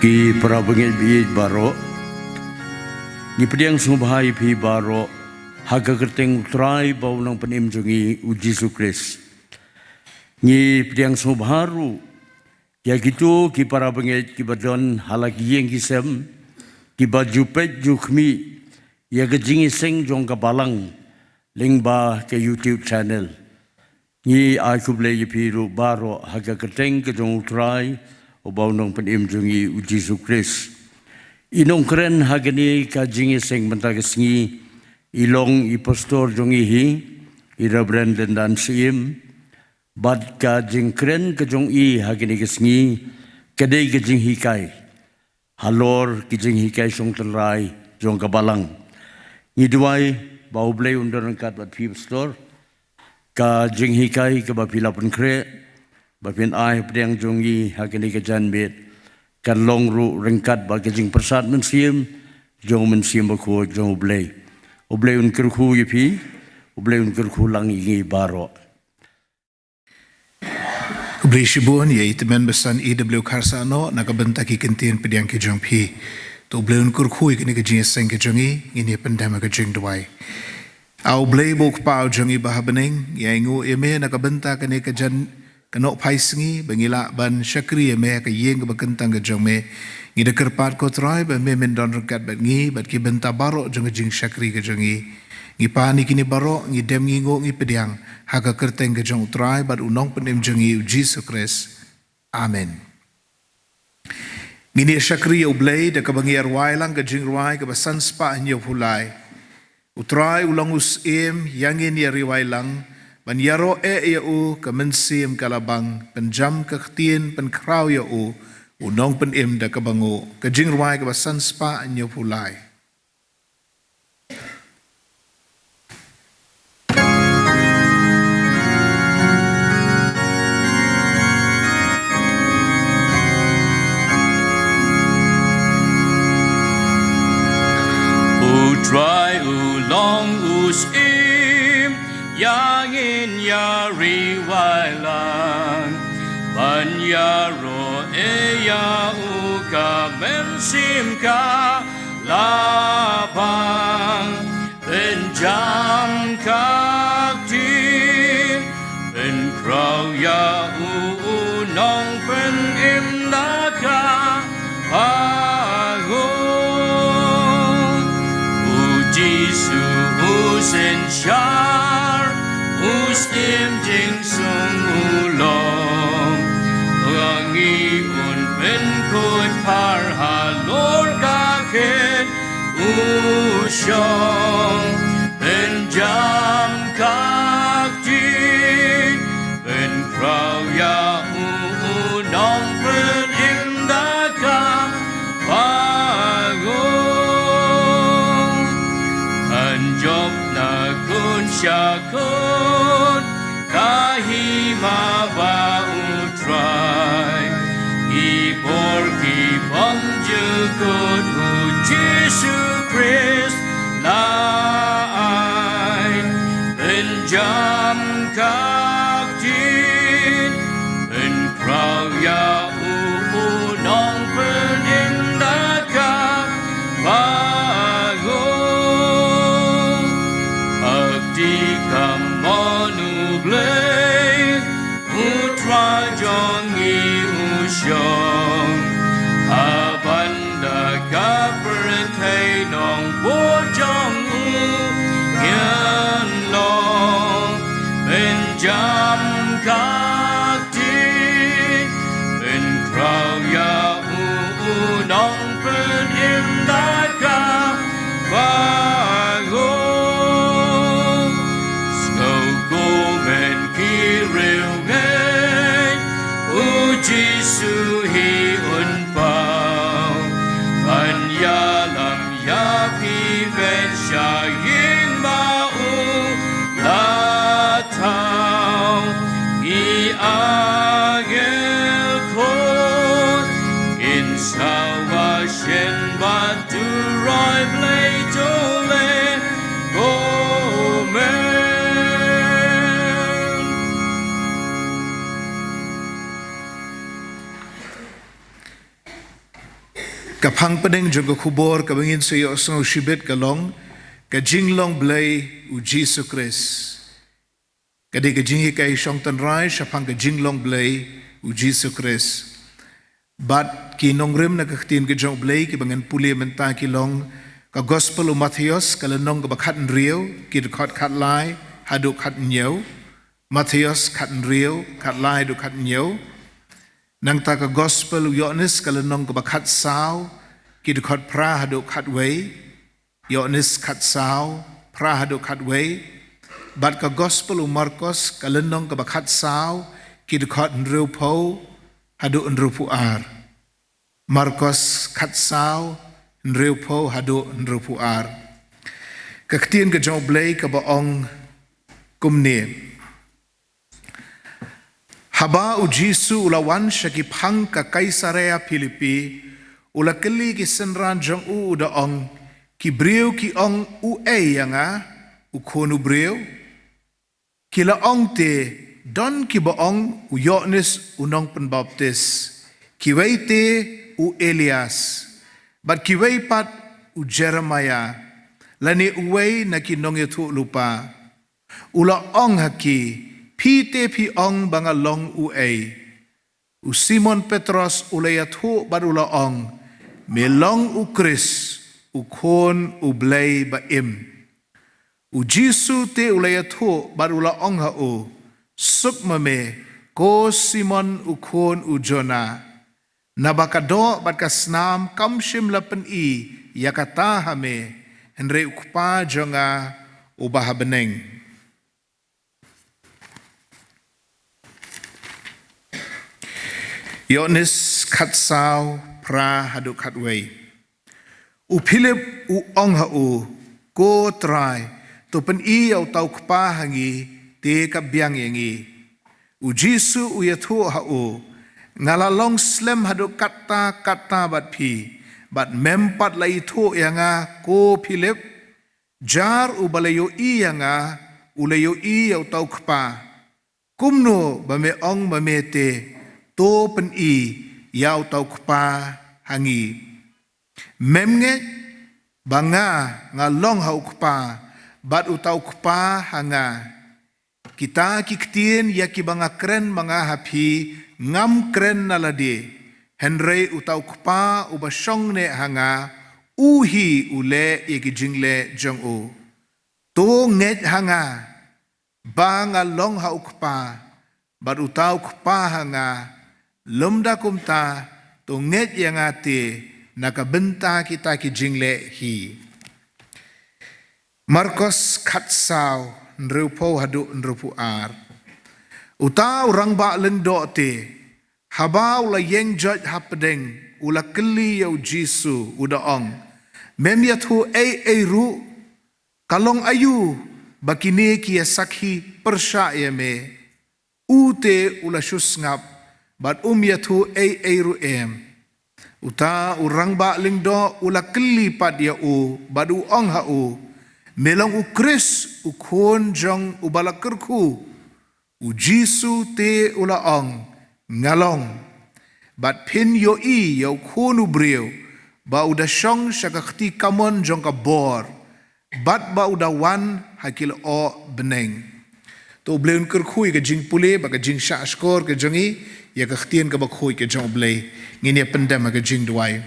Ki para bangeit biit baro ni pediang sngewbha pi baro haga kerteng Tynrai bau nang penim jungi u Jisu Khrist ni pediang sngewbha ru ya gitu ki para bangeit ki badon halagi Jingiaseng ki bajupet jukhmi ya ke Jinghiaseng jong ka Balang lingba ke YouTube channel ni I Blei pi ru baro haga kerteng ke jong Tynrai bau nang penim jungi u Jisu Khrist Nongkren I ka Jingiaseng Sngi ilong I pastor I Rev Lyndan Syiem bad ka Nongkren ka jong I hagani ka sngi kadai ka Jinghikai halor ki Jinghikai Shong Tynrai jong ka Balang ni duai U Blei Un kat bat pastor ka Jinghikai ka bapilapun kre bapin ai pediang jong I hagani ka janbet kan long ru rengkat ba kajing persat mensiem jong mensiem ba ko jong U Blei Un kyrkhu yipi U Blei Un kyrkhu lang I baro U Blei Shibuan ye itemen besan IW karsano nakabenta ki kentin pediang ki jong pi to U Blei Un kyrkhu ikini ka Jingiaseng ka jongi ini pendama ka jing duai U Blei bok pau jongi bahabening ye ngu eme nakabenta kani ka jan kanok pai sngi bangila ban syakri me ka yeng ka bakentang ka jong me ngi de kerpat ko Tynrai ba me men don rekat bat ngi bat ki benta baro jong jing syakri ka jongi ngi pani kini baro ngi dem ngi ngo ngi pediang ha ka kerteng ka jong Tynrai bat unong penim jongi u Jisu Khrist amen ngini syakri U Blei de ka bangi arwai lang ka Jingirai ka basan spa nyo hulai u Tynrai ulang usim yangin ya riwai lang ban yaro ya u kemensim kalabang penjam kektien penkrau ya u unong penim da kabango ke Jingirai ke basan spa nyo pulai U Tynrai ulong usim yangin ya riwailan ban yaro ya u ka mensim ka lapang penjam kakti penkrau ya u nong penim naka pagun u Jisu usen Ustim jing sung ulong Wangi un pen kut par halor kakit Usyong pen jam kakti Pen krau ya unong pen imdaka Pagun Anjop na kun syakun kahima ba U Tynrai ibor ki pangjukut U Jisu Khrist lai penjam kaktin penkrau ya unong penindaka bagung abdi kamon U Blei U Tynrai jongi Shong abanda kapertai nong bojong ngan long penjam kakti pen Kapang pedeng jong ka kubor ka bangin sa iyo sang shibet kalong ka Jinglong Blei U Jisu Khrist. Kadi ka Jinghikai Shong Tynrai syapang ka Jinglong Blei U Jisu Khrist. Bat ki Nongkren I ka jong Blei ki bangan puli menta ki long ka gospel u Matthias ka lenong ka bakhat riu ki khot khat lai haduk khat nyau. Matthias khat riu khat lai du khat nyau. Nang ta ka gospel u Yohanes ka lenong ka bakhat sao ki khot pra haduk khat wei. Yohanes khat sao pra haduk khat wei. Bat ka gospel u Marcos ka lenong ka bakhat sao ki khot nriu po haduk nriu pu ar. Marcos khat sao nriu po haduk nriu pu ar. Ka ktien ka jong Blei ka baong kumne. Haba u Jisu ulawan syaki phang ka Kaisarea Filipi ula keli ki senran jong u daong ki breu ki ong u yanga u khonu breu ki la ong te don ki baong u Yohanes unong penbaptis kiwei te u Elias bat kiwei pat u Jeremiah lani uwei na ki nong yetu lupa ula ong haki pi te pi ong banga long u u Simon Petros ulaya thu barula ong me long u Khrist u khon u Blei ba im u Jisu te ulaya thu barula ong ha u sup me ko Simon u khon u Jona nabakado bat kasnam kam shim lapen I yakata hame henre ukpa jonga u bahabeneng. Yohanes khat sao pra haduk khat wei. U Philip u ong ha u ko Tynrai to pen I au tau kpa hangi te ka biang yangi. U Jisu u yathu ha u ngala long slem haduk kata bat pi bat mempat lai thu yanga ko Philip jar u balayo I yanga ulayo I au tau kpa kumno bame ong bame te to pen I yau tau kpa hangi memnge banga nga long hau kpa bat u tau kpa hanga kita kiktien ya ki banga kren manga hapi ngam kren nalade henry u tau kpa u ba Shong ne hanga uhi ule ye ki jingle jong u to nget hanga banga long hau kpa bat u tau kpa hanga lomda kumta to nget yang ate nakabenta kita ki jingle hi. Marcos khat sao nrupo hadu nrupu ar. Uta urang ba lendo te habau la yeng jot hapdeng ula keli yau Jisu udaong. Mem yathu ru kalong ayu bakine ki sakhi persya yeme ute ula shusngap bat yathu ru uta urang ba lingdo ula keli pad ya u badu ong ha u melong u Khrist u khon jong u bala kyrkhu u Jisu te ula ong ngalong bat pin yo I yo khon u breu ba u da Shong syakakti kamon jong ka bor bat ba u da wan hakil o beneng to bleun kyrkhu ka jing pule ba ka jing sha skor ka jongi ya ka ktien ka bakhoi ke jong Blei ngine pendam ka jing duai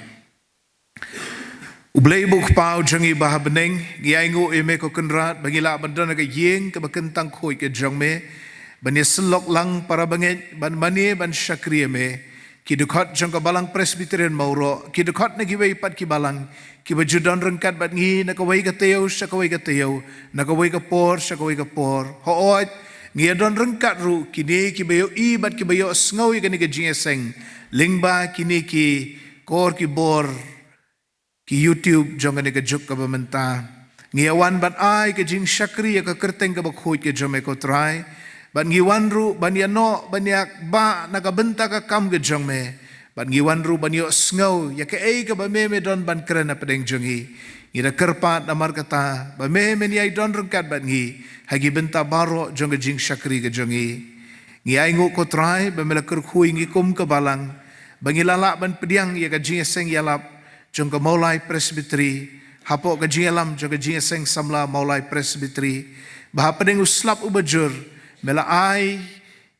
u Blei buk pau jongi ba beneng ngiango eme ko kenrat bagila bandan ka yeng ka bakentang khoi ke jong me bani selok lang para bangeit ban mani ban syakri me ki khot jong ka Balang Presbyterian Mawroh ki khot na kiwei pat ki balang ki bajudan rengkat bat ngi na ka wei ka teo sa ka wei ka teo na ka wei ka por sa ka wei ka por hoot ngia don rengkat ru kini ki bayo I bat ki bayo sngawi kani ka Jingiaseng lingba kini ki kor ki bor ki YouTube jong kani ka juk ka bamenta ngiawan bat ai ka jing syakri ka kerteng ka bakhoi ka jome ko try bat ngiwan ru ban ya no ban ya ba nakabenta ka kam ka jong me bat ngiwan ru ban yo sngaw ya ka ka ba me don ban kren na pedeng jongi ira kerpat amar kata ba me yai don rengkat bat ngi hagi benta baro jong ka jing syakri ka jongi ngi ai ngo ko try ba mela kyrkhu ngi kum ka balang bangilala ban pediang ya ka Jingiaseng yalap jong ka Maulai Presbyteri hapo ka jingalam jong ka Jingiaseng samla Maulai Presbyteri bah pedeng uslap ubajur mela ai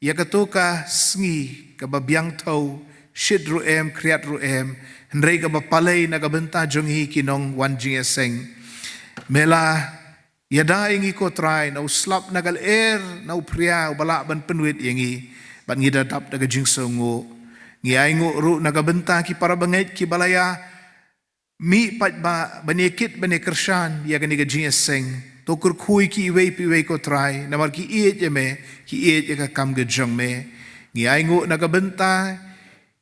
ya katuka sngi ka babyang tau shid ruem kriat ruem hendrei ka bapalay na kabenta jong hi kinong wan Jingiaseng mela yada ingi ko try na uslap nagal na upria ubala ban penwit yangi ban ngida dap daga jingsongo ngi aingo ru nagabenta ki para bangeit ki balaya mi pat ba banikit banikershan ya gani ga Jingiaseng to kyrkhu ki iwei piwei ko try na mar ki iet yeme ki iet ka kam ga jong me ngi aingo nagabenta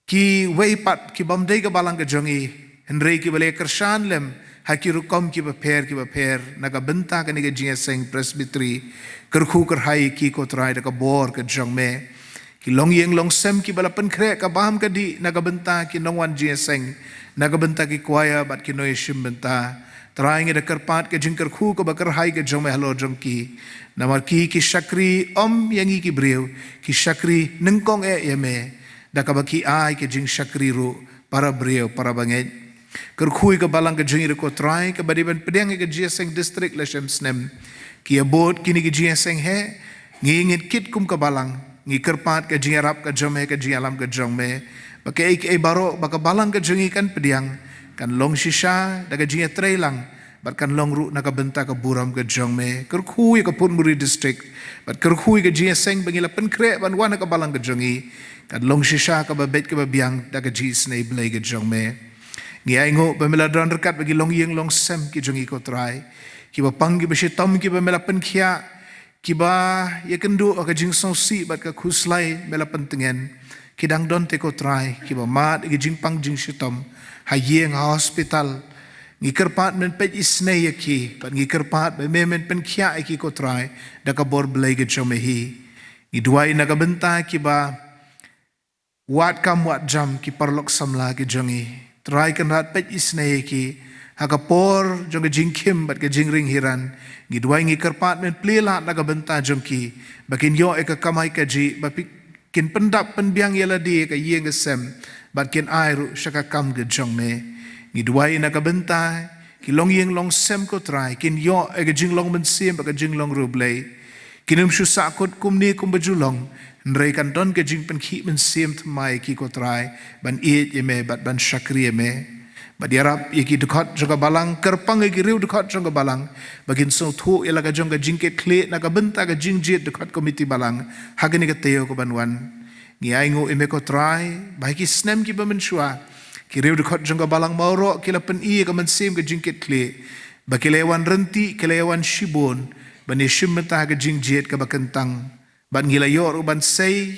ki wei pat ki bamdei ka balang ga jongi henrei ki bale kershan lem hakiru kom ki baper nagabenta ka ni ga Jingiaseng Presbyteri kyrkhu kerhai ki ko try da ka bor ka jong me ki long yeng long sem ki balapan kre ka baham ka di nagabenta ki nongwan Jingiaseng nagabenta ki kwaya bat ki noy shimbenta trying da karpat ka jing kyrkhu ka bakar hai ka jong me halo jong ki namar ki shakri om yangi ki brew ki shakri nengkong yeme da ka baki ai ka jing shakri ru para brew para bangeit kyrkhu ka balang ka jing ko try ka badiban pedeng ka Jingiaseng district la shem snem ki abot kini ki Jingiaseng he ngingit kit kum ka balang ngi kerpat ka jingarap ka jome ka jingalam ka jome baka ek baro baka balang ka jingi kan pediang kan long shisha daga jinga Tynrai lang bat kan long ru nakabenta ka buram ka jome kyrkhu ka Punmuri district bat kyrkhu ka Jingiaseng bangila penkre ban wana ka balang ka jingi kan long shisha ka babet ka babiang daga Jinglong Blei ka jome ngi aingo pamela don rekat bagi long yeng long sem ki jingi ko try ki bapang ki basitam ki pamela penkhia kiba ya kendo ka jingsong si bat ka khuslai mela pentengen kidang don te ko try kiba mat ki jingpang jing shitom hayeng hospital ngi kerpat men pet isne ya ki pat ngi kerpat be men pen khia ki ko try da ka bor blai ge chome hi ngi duai na ka benta kiba wat kam wat jam ki parlok samla ki jongi try kan rat pet isne ki hakapor jong jingkim bat ke jingring hiran ngi duai ngi kerpat men plela na benta jongki bakin yo ka kamai ka ji bapik kin pendap penbiang yela di ka yeng sem bat kin airu shaka kam ge jongme ngi duai na benta ki long yeng long sem ko try kin yo ka Jinglong Syiem ba ka Jinglong Blei kinum shu sakot kumni kum bajulong nrei kan don ke jing pen khi men Syiem thmai ki ko try ban iet yeme bat ban shakri yeme badiarap yaki dekat jong balang kerpang yaki riu dekat jong balang bagin so thu ilaga jong jingket kle na ka benta ka jingjet dekat komiti balang hagani ka teo ko banwan ngi aingo ime ko try bai ki snem ki bamenshua ki riu dekat jong balang Mawroh ki lapen I ka Syiem ka jingket kle bakilewan renti kilewan shibon bani shimmeta ka jingjet ka bakentang ban ngila yor uban sei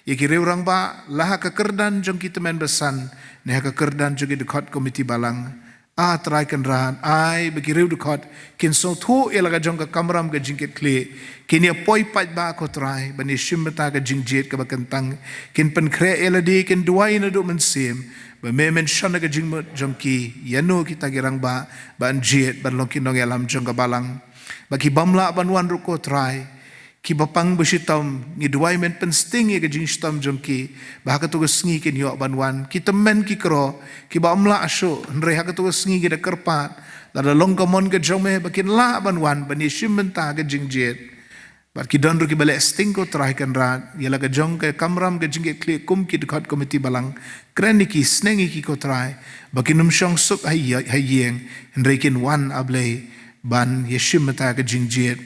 yaki riu rang ba laha ka kerdan jong kita men besan ne ka kerdan jogi dekat komiti balang a try kan ran ai bagi riu dekat kin so thu elaga jong ka kamram ka jingket kle kin ya poi pat ba ko try bani shimmeta ka jingjet ka bakentang kin pen kre eladi kin duai na do men Syiem ba men shana ka jingmot jong ki yano kita girang ba ban jet ban long kin nong yalam jong ka balang bagi bamla ban wan ru ko try ki bapang besitam ngi duai men pensting ye gajing stam jongki bah ka tu sngi kin yo banwan ki temen ki kro ki ba amla aso nre ha ka tu sngi ge da kerpat la long ka mon ke jome bakin la banwan bani shimmenta ga jingjet bar ki don ru ki bale sting ko trai kan ra yela ga jong ka kamram ga jingge kle kum ki dekat komiti balang krani ki snengi ki ko trai bakin Shong suk hayeng nre kin wan ablei ban ye shimmenta ga jingjet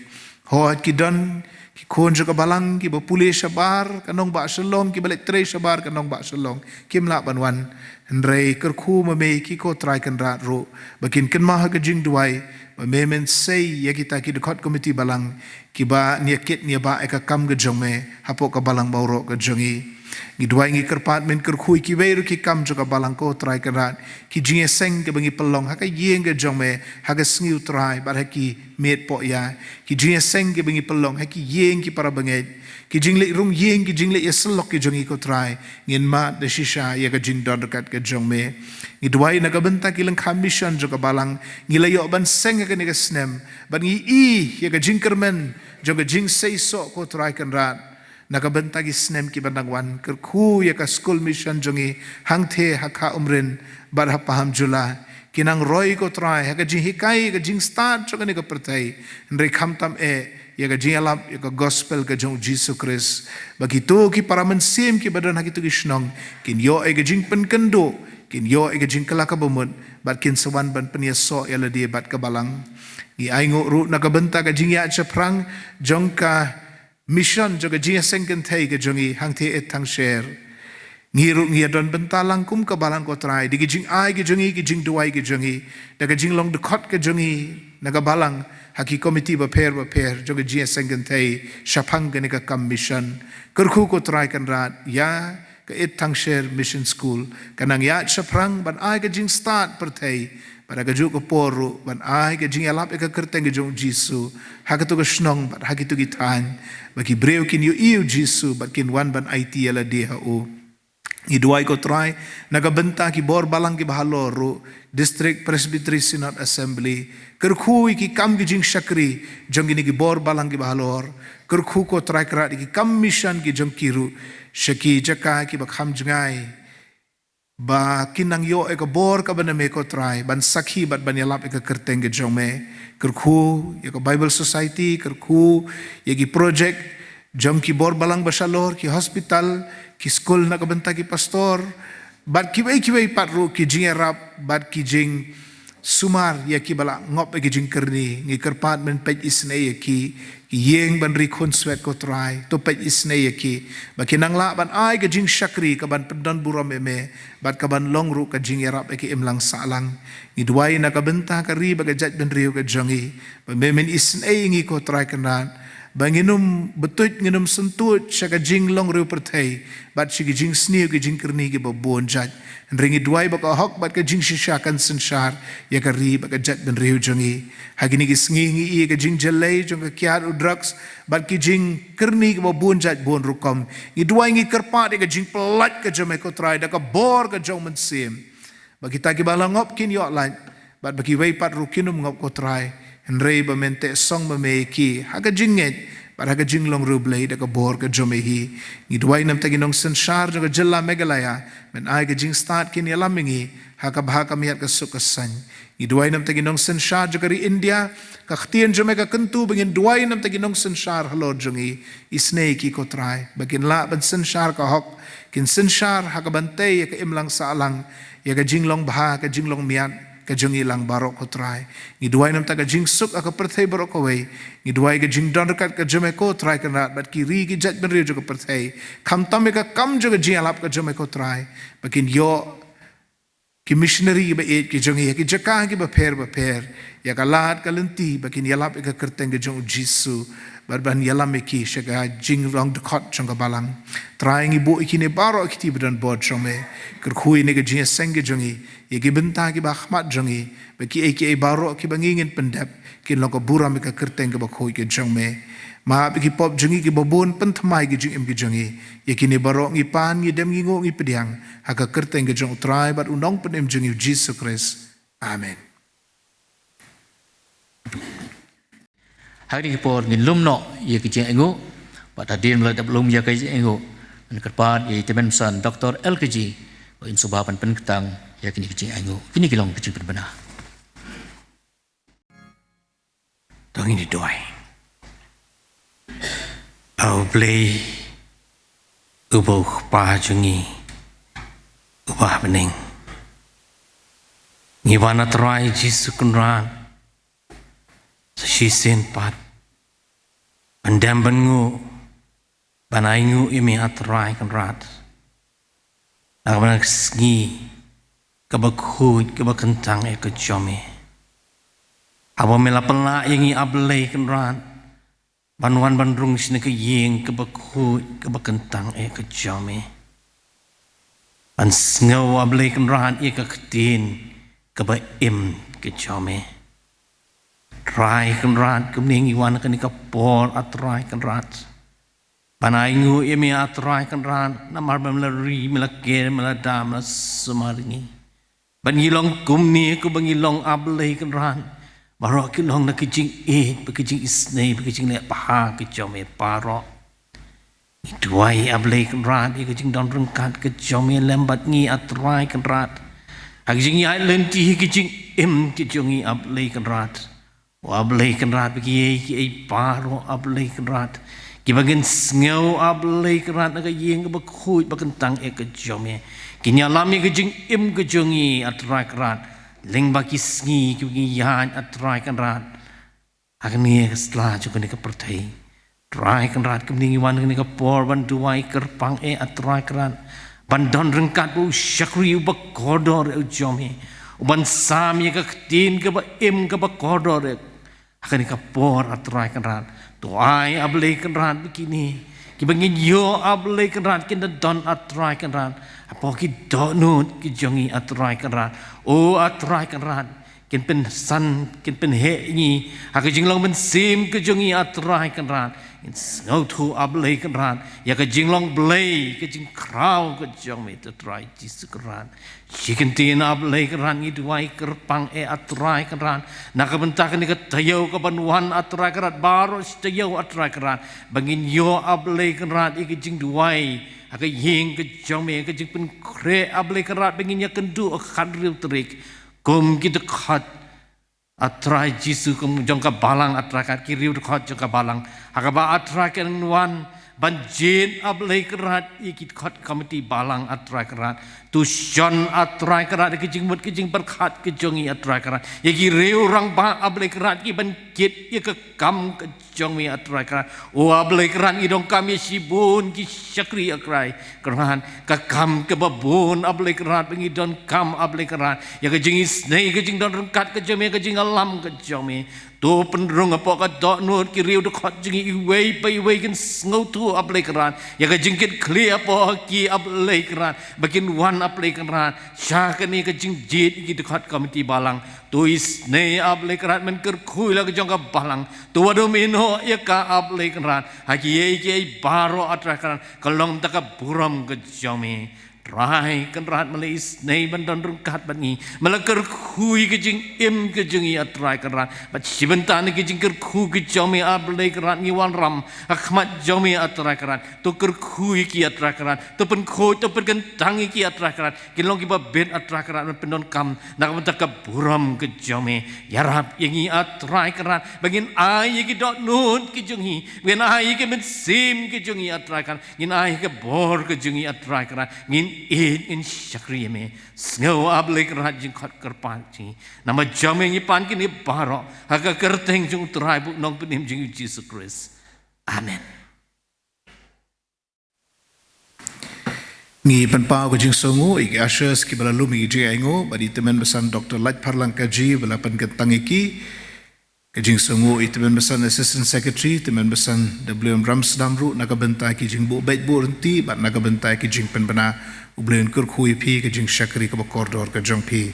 ho ki don ki kon jaka balang ki bapule shabar kanong ba shalong ki balik tre shabar kanong ba shalong kim la banwan nrei kyrkhu mame ki ko try kan rat ro bakin kan ma ka jing duai ba memen sei ya kita ki dekat komiti balang ki ba niakit nia ba ka kam ga jongme hapo ka balang Mawroh ka jongi ngi duai ngi kerpat men kyrkhu ki wei ru ki kam jaka balang ko try kan rat ki Jingiaseng ke bangi pelong ha ka yeng ga jongme ha ga sngi U Trai bar ha ki met po ya ki Jingiaseng ke bangi pelong ha ki yeng ki para bangeit ki jingle rung yeng ki jingle ya selok ki jongi ko try ngin ma de shisha ya ka jing don dekat ka jongme ngi duai na ka benta ki lang commission jaka balang ngi layo ban seng ka ni ka snem ban ngi I ya ka jing kermen joga jing sei so ko try kan rat nakabenta ki snem ki bandangwan kyrkhu ya ka school mission jongi hangthe hakha umrin bar ha paham jula kinang roi ko trai ha ka Jinghikai ka jing start cho ka ni ka pertai nre kham tam ya ka jing alap ya ka gospel ka jong Jisu Khrist bagi tu ki para mensim ki badan haki tu ki Shong kin yo ka jing pen kendo kin yo ka jing kala ka bumut bat kin sawan ban penia so ya la dia bat ka balang ni aingo ru na ka benta ka jing ya chaprang jong ka mission jo ka Jingiaseng thei ka jongi hang the et thang share ngiru don bentalang kum ka balang ko trai di ki jing ai ki jongi ki jing duai ki jongi da ka jinglong de khot ka jongi na ka balang haki komiti ba per jo ka Jingiaseng thei shapang ka ni ka commission kyrkhu ko trai kan rat ya ka et thang share mission school kanang ya shaprang ban ai ka jing start per thei pada ka ju ko poru ban ai ka jing alap ka kerteng ka jong Jisu ha ka tu ka Shong bat ha ki tu ki tan bagi breu kin yu Jisu bat kin wan ban IT ala dia o ni duai ko try nagabenta ki bor balang ki bahaloro district presbytery synod assembly kyrkhu ki kam ki jing shakri jong ni ki bor balang ki bahalor kyrkhu ko try kra ki kam mission ki jong kiru shaki jaka ki bakham jangai ba kinang yo e ka bor ka baname ko try ban sakhi bat ban yalap e ka kerteng ke jong me kyrkhu ya ka Bible Society kyrkhu ya ki project jong ki bor balang basalor ki hospital ki school na kabenta ki pastor bat kiwei patru ki jing rap bat ki jing sumar ya ki bala ngop ki jing kerni ngi kerpat men pej isne ya ki yeng ban rikon swet ko try to pej isne ya ki ba kinang la ban ai ka jing shakri ka ban pedon buram me bat ka ban long ru ka jing rap ki imlang salang ni duai na kabenta ka ri ba ka jat ben riu ka jongi ba men isne ngi ko try kanan banginum betut nginum sentut syaka jinglong riu pertai bat syaki jing sni ke jing kerni ke babon jat ringi duai baka hok bat ke jing shishakan senshar ya ka ri baka jat ben riu jongi hagini ki sngi ngi ke jing jalai jong ka kiat u drugs bat ki jing kerni ke babon jat bon rukom ngi duai ngi kerpat ke jing pelat ke jome ko trai da ka bor ke jong mensim bagi ta ki balangop kin yo lan bat bagi wei pat rukinum ngop ko trai Tynrai ba mente song ba meki haga jinget para haga jinglong rublei da ka bor ka jomehi ni duai nam tagi nong senshar jo ka jella megalaya men ai ka jing start kin yalamingi haka bha ka miat ka sukasan ni duai nam tagi nong senshar jo ka ri India ka khtian jome ka kentu bangin duai nam tagi nong senshar halo jongi isne ki ko trai bagin la ban senshar ka hok kin senshar haka bante ya ka imlang salang ya ka jinglong bha ka jinglong miat ka jong ilang barok ko try ni duai nam ta ka jing suk aka perthai barok ko wei ni duai ka jing don kat ka jome ko try kan rat bat ki ri ki jat ben ri jo ka perthai kham tam ka kam jo ka jing alap ka jome ko try bakin yo ki missionary ba et ki jong ki jaka ki ba per ya ka lat ka lenti bakin yalap ka kerteng ka jong Jisu barban yalam ki shaga jing rong de khot jong ka balang trying ibu ikine barok ki tiban bod jome kyrkhu ne ka Jingiaseng ke jongi ye ki benta ki ba khmat jongi ba ki eke barok ki bangingin pendap ki lo ka buram ka kerteng ka ba khoi ke jongme ma ki pop jongi ki babon pentmai ki jing im ki jongi ye ki ne barok ngi pan ngi dem ngi ngo ngi pediang ha ka kerteng ke jong trai bat unong penem jongi Jisu Khrist amen hari ni por ngin lum no ye ki jeng engo ba tadin la dab lum ya kai engo an kerpat ye temen san Dr. LKG in subapan penketang ya kini kecing engo kini kilong kecing berbena tong ini doai au blei ubo pa jungi ubah bening ngiwana try Jisu kunran sisin pat pandam bengu banaingu imi atrai kunrat agak sngi kabakut kabakentang ke jome abo mela pela yangi ablei kunran banwan bandrung sini ke yeng kabakut kabakentang ke jome an sngew ablei kunran ke ketin kabaim ke jome try kunran kumning iwan ke ni kapor atrai kunrat Panaingu imi atrai kanran namar melalui melakir meladam semaringi. Bangilong kumni ku bangilong ablei kanran. Baru kilong nak kijing bekijing isnei bekijing lek paha kejome paro. Duai ablei kanran ikijing don rengkat kejome lembat ngi atrai kanran. hak jingi ai lenti ki jing im ki jongi ablei kan rat ablei kan rat bagi ki paro ablei kan rat ki bagen sngew ablei kan rat ka yeng ka bakhui bakentang e ka jome ki nyalami ki jing im ki jongi atrai kan rat leng baki sngi ki yan atrai kan rat agni setelah juga ni ka pertai trai kan rat kemning wan ni ka por ban duai kerpang e atrai kan rat bandon rengkat bu syakri u bakodor e jome ban sami ka tin ka ba im ka bakodor akan ka por atrai kan rat tuai ablei kan rat begini ki bangin yo ablei kan rat kin don atrai kan rat apa ki donut ki jongi atrai kan rat o atrai kan rat kin pen san kin pen he ni ha ka jinglong men sim ki jongi atrai kan rat in ngau thu ablei kan rat ya ka jinglong blei ka jing krau ka jong me to try Jisu Khrist chicken tin ablei kan rat ni duai kerpang e atrai kan rat nak bentak ni ka tayau ka banwan atrai kan rat baru tayau atrai kan rat bangin yo ablei kan rat i ka jing duai ha ka yeng ka jong me ka jing pen kre ablei kan rat bangin ya kendu khat riu trik kum kita khot atrai Jisu kum jong ka balang atrai ka kiriu khot jong ka balang hakaba atrai kan wan banjin ablei kerat ikit khot komiti balang atrai kerat tu Shong atrai kerat ke jing mut ke jing berkhat ke jongi atrai kerat ya ki reu rang ba ablei kerat ki banjit ya ke kam ke jongi atrai kerat o ablei kerat i dong kami sibun ki syakri akrai kerat ka kam ke babun ablei kerat bengi don kam ablei kerat ya ke jing isnei ke jing don rengkat ke jome ke jing alam ke jome tu penrung apa ka dok nut ki riu de khot jing i wei pai wei kin ngau tu ablei kerat ya ka jingkit clear apa ki ablei kerat bakin wan ablei kerat sya ka ni ka jing jit ki de khot komiti balang tu is ne ablei kerat men kyrkhu la ka jong ka balang tu wadu mino ya ka ablei kerat ha ki baro atra kerat kalong ta ka buram ka jome Rai kan rat malis nei bandon rungkat bani malakar khui ke jing im ke jingi atrai kan rat bat sibentan ke jing kyrkhu ke jomi ablei kan rat ni wan ram akhmat jomi atrai kan rat to kyrkhu ki atrai kan rat to pen khoi to pen kan tangi ki atrai kan rat kin long ki ba ben atrai kan rat pendon kam nak bentak ka buram ke jomi yarap yangi atrai kan rat bangin ai ki dot nun ki jingi wen ai ke men sim ke jingi atrai kan ngin ai ke bor ke jingi atrai kan rat ngin in syakri me sngeu ablei kerat jing khot kerpan chi nama jameng ni pan kini baro haga kerteng jung trai bu nong penim jing Jisu Khrist amen ngi pan pa ko jing songo ik ashes ki bala lumi ji aingo badi temen besan Dr. Lait Parlang Kaji bala pan ketang iki ke jing songo i temen besan Assistant Secretary temen besan WM Ramsdamru nakabentai ki jing bu bait bu renti bat nakabentai ki jing pen bana U Blei Un kyrkhu pi ke jing syakri ke bakordor ke jong pi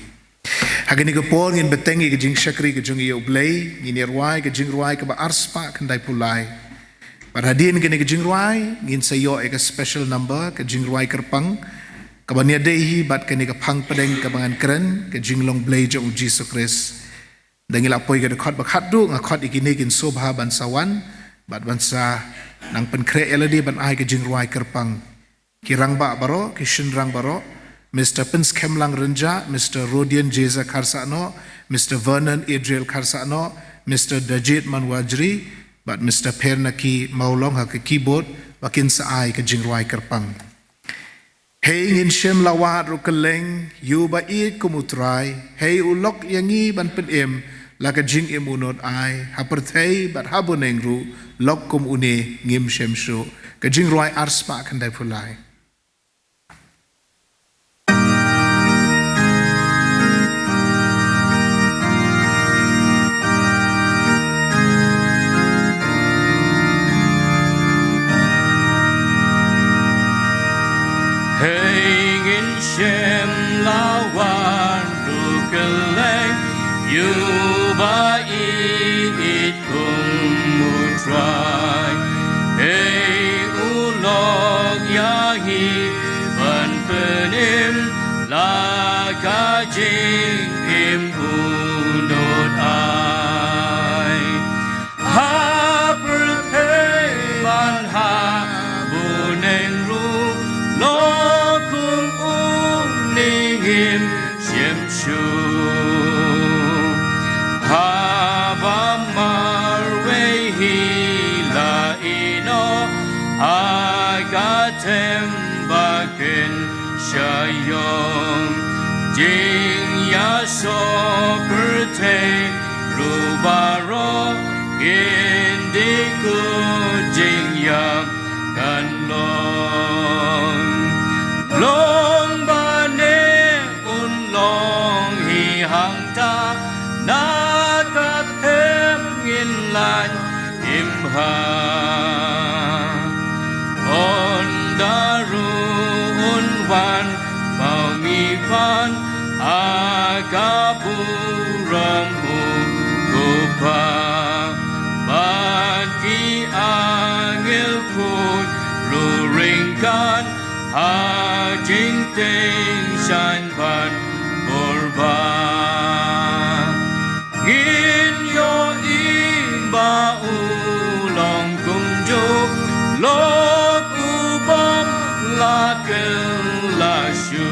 hagani ke por ngin betengi ke jing syakri ke jong U Blei ngin irwai ke jing ruai ke ba arspa kendai pulai bar hadin ke jing ruai ngin sayo ke special number ke jing ruai kerpang ke bania dehi bat ke pang pedeng ke bangan keren ke Jinglong Blei jong Jisu Khrist dangil apoi ke khot bakhat du ngakhot ikini kin sngewbha ban sawan bat bansa nang pen kre eladi ban ai ke jing ruai kerpang kirang ba baro kishin rang baro Mr. Pins Kemlang Renja Mr. Rodian Jeza Karsano Mr. Vernon Adriel Karsano Mr. Dajit Manwajri but Mr. Pernaki Maulong ha ke keyboard bakin sa ai ke jingruai kerpang hey ngin shem lawat ru keleng yu ba I U Trai hey ulok yangi ban pen em la ke jing emunot ai ha perthei bat haboneng ru lok kum une ngim shem shu ke jingruai arspa kan dai pulai Hanging shem lawan rukeleng U Blei Un try hey ulog yahi ban penim la ka jing im unot ai ha perthei ban ha buneng ru lo kum uning him siem katem bakin shayom Jingiaseng rubaro indiku jingyam kanlong long bane unlong hi hang ta nakatem ngin lan imha on daru unwan mau mi pan akapuram hukupa bagi angel pun ruringkan hajing ting shan pan korban in yo imba ulong kumjuk lok ubam lakel lasyu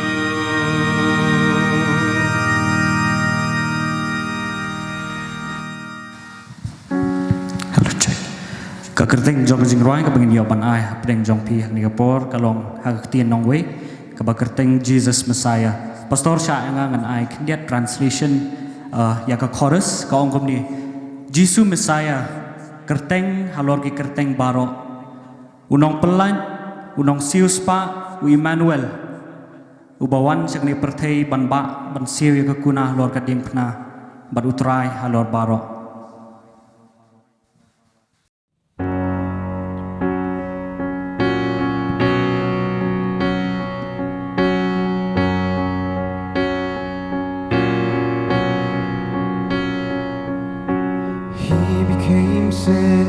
Kakerteng jong Tynrai ka bangin yoban ai hapdeng jong pi ni kapor kalong hagtien nongwei ka bakerteng Jesus Messiah pastor sha nga ngan ai kindiat translation ya ka chorus ka ongkom ni Jisu Messiah kerteng halor ki kerteng baro unong pelan unong sius pa u Emmanuel ubawan sak ni perthei banba ban siu ya ka kuna lor ka ding phna bad utrai halor baro Sin,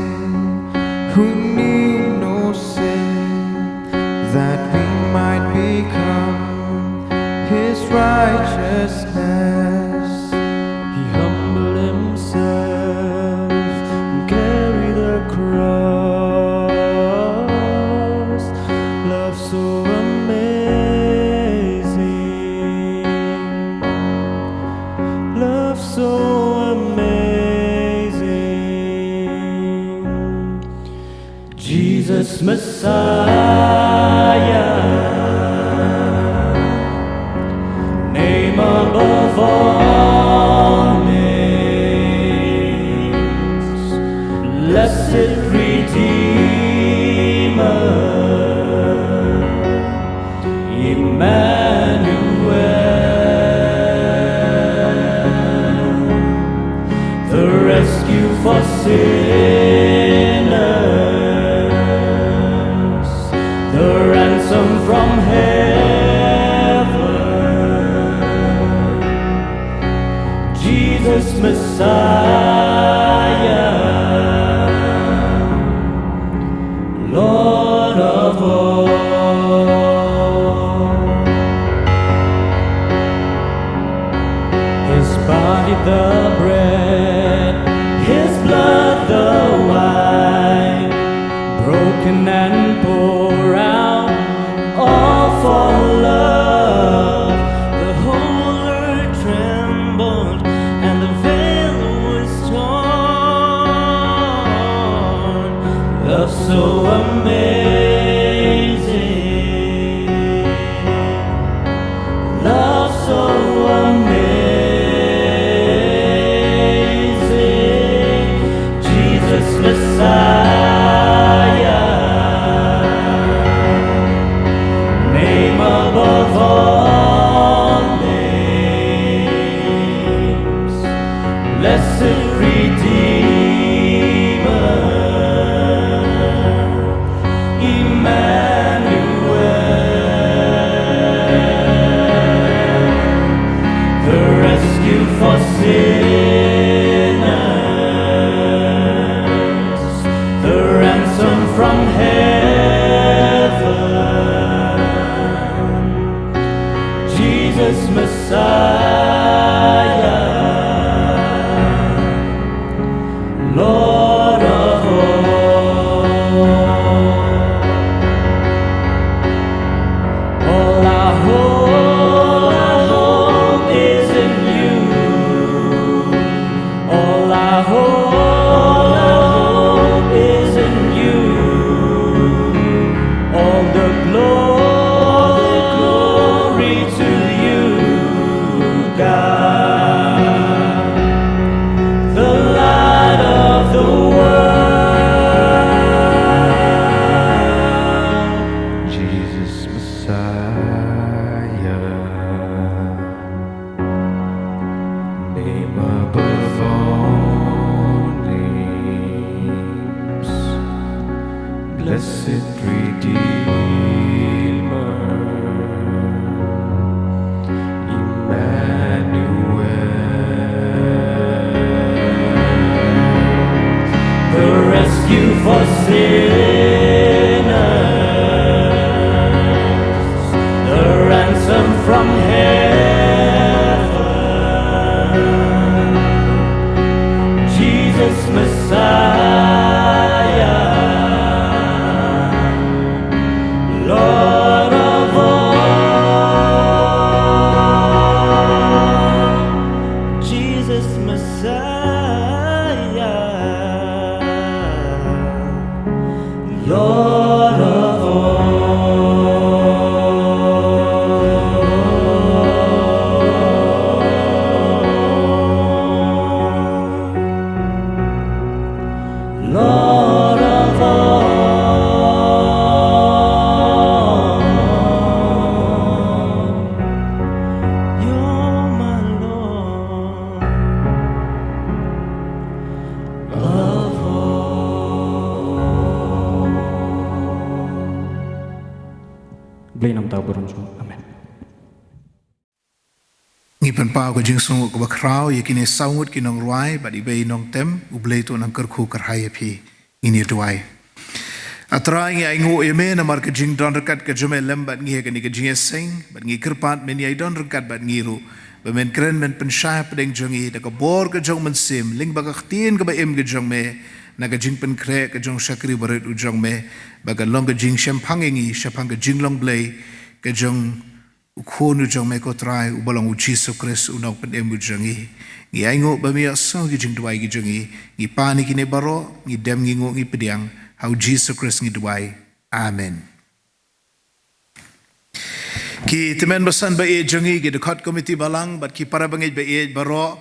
who knew no sin, that we might become His righteousness. He humbled Himself and carried the cross. Love so amazing, love so amazing. Jesus Messiah, name above all names, blessed Redeemer, Emmanuel, the rescue for sinners, the ransom from heaven, Jesus Messiah, Lord of all. His body the bread, His blood the wine, broken and poured out, all for love. The whole earth trembled and the veil was torn. Love so amazing, love so amazing. Jesus Messiah, Blei nam tau burun jo. Amen. Ngipan pau ke jing sungu ke bakrau yakini saungut ki nong ruai bat ibai nong tem U Blei tu nang kyrkhu kerhai phi ini duai. Atrai ngi aingu eme namar ke jing don rekat ke jume lem bat ngi ke ni ke jingiaseng bat ngi kerpat men ai don rekat bat ngiru bemen kren men pensai pedeng jongi da ke bor ke jong men sim ling bagak tien ke ba em ke jong me na ke jing pen kre ke jong sakri baret u jong me baga long ke jing shem pangengi shapang ke Jinglong Blei ke jong khot u jong me ko trai u Balang u Jisu Khrist u nong pen em u jongi ngi aingu ba mi so ki jing duai ki jongi ngi pani ki ne baro ngi dem ngi ngo ngi pediang how Jisu Khrist ngi duai. Amen. Ki temen basan ba e jongi ki khot committee balang bat ki para bangeit ba e baro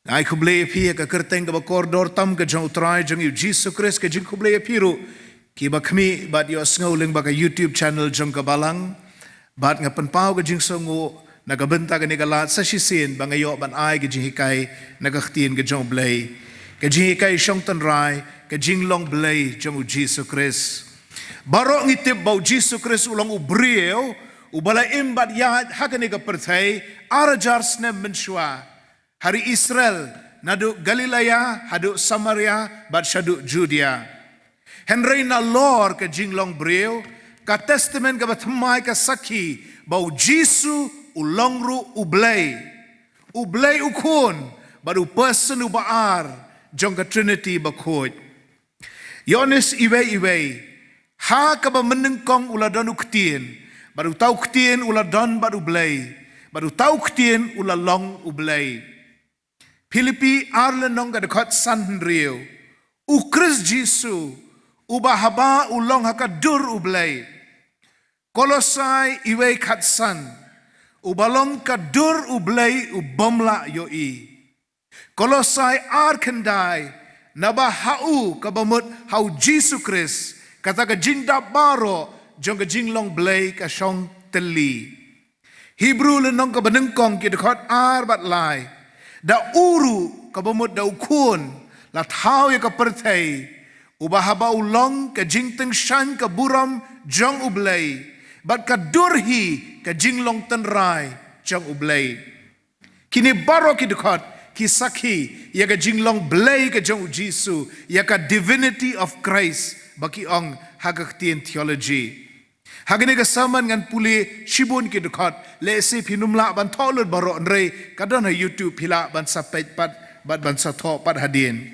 ai khu blei phi ka kerteng ka koridor tam ka jong trai jong Jisu Khrist ka jing khu blei phi ru ki ba khmi bat yo sngo ling ba ka YouTube channel jong ka balang bat nga pan pau ka jing songo na ka benta ka ni ka lat sa shisin ba ngayo ban ai ka Jinghikai na ka khtin ka jong blei ka Jinghikai Shong Tynrai ka Jinglong Blei jong Jisu Khrist baro ngitip bau Jisu Khrist ulang u breu u bala imbat ya hakane ka perthai arajar snem menshua hari Israel nadu Galilea hadu Samaria bat shadu Judea Henry na lor ka Jinglong breu ka testament ka bathmai ka sakhi bau Jisu ulongru U Blei u khun baru person u baar jong ka Trinity ba khot Yonis iwei ha ka ba menengkong uladon uktien baru tau ktien uladon baru blei baru tau ktien ulalong U Blei Filipi Arlen nong ka khot san rio u Kris Jisu u bahaba ulong hakadur U Blei Kolosai iwei khat san u balong kadur U Blei u bomla yoi Kolosai arkandai naba hau kabamut hau Jisu Khrist kata ka jinda baro jong ka Jinglong Blei ka Shong teli Hebrew lenong ka benengkong ki dekhot ar bat lai da uru kabamut da ukun la thau ya ka perthai ubahaba ulong ka jingteng shan ka buram jong U Blei bat ka durhi ka Jinglong Tynrai jong U Blei kini baro ki dekhot ki sakhi ya ka Jinglong Blei ka jong Jisu ya ka divinity of Christ baki ong hagaktian theology hagane ka saman ngan puli shibun ki dekhot le se pinumla ban tholur baro nrei kadon ha YouTube pila ban sapet pat ban sa tho pat hadin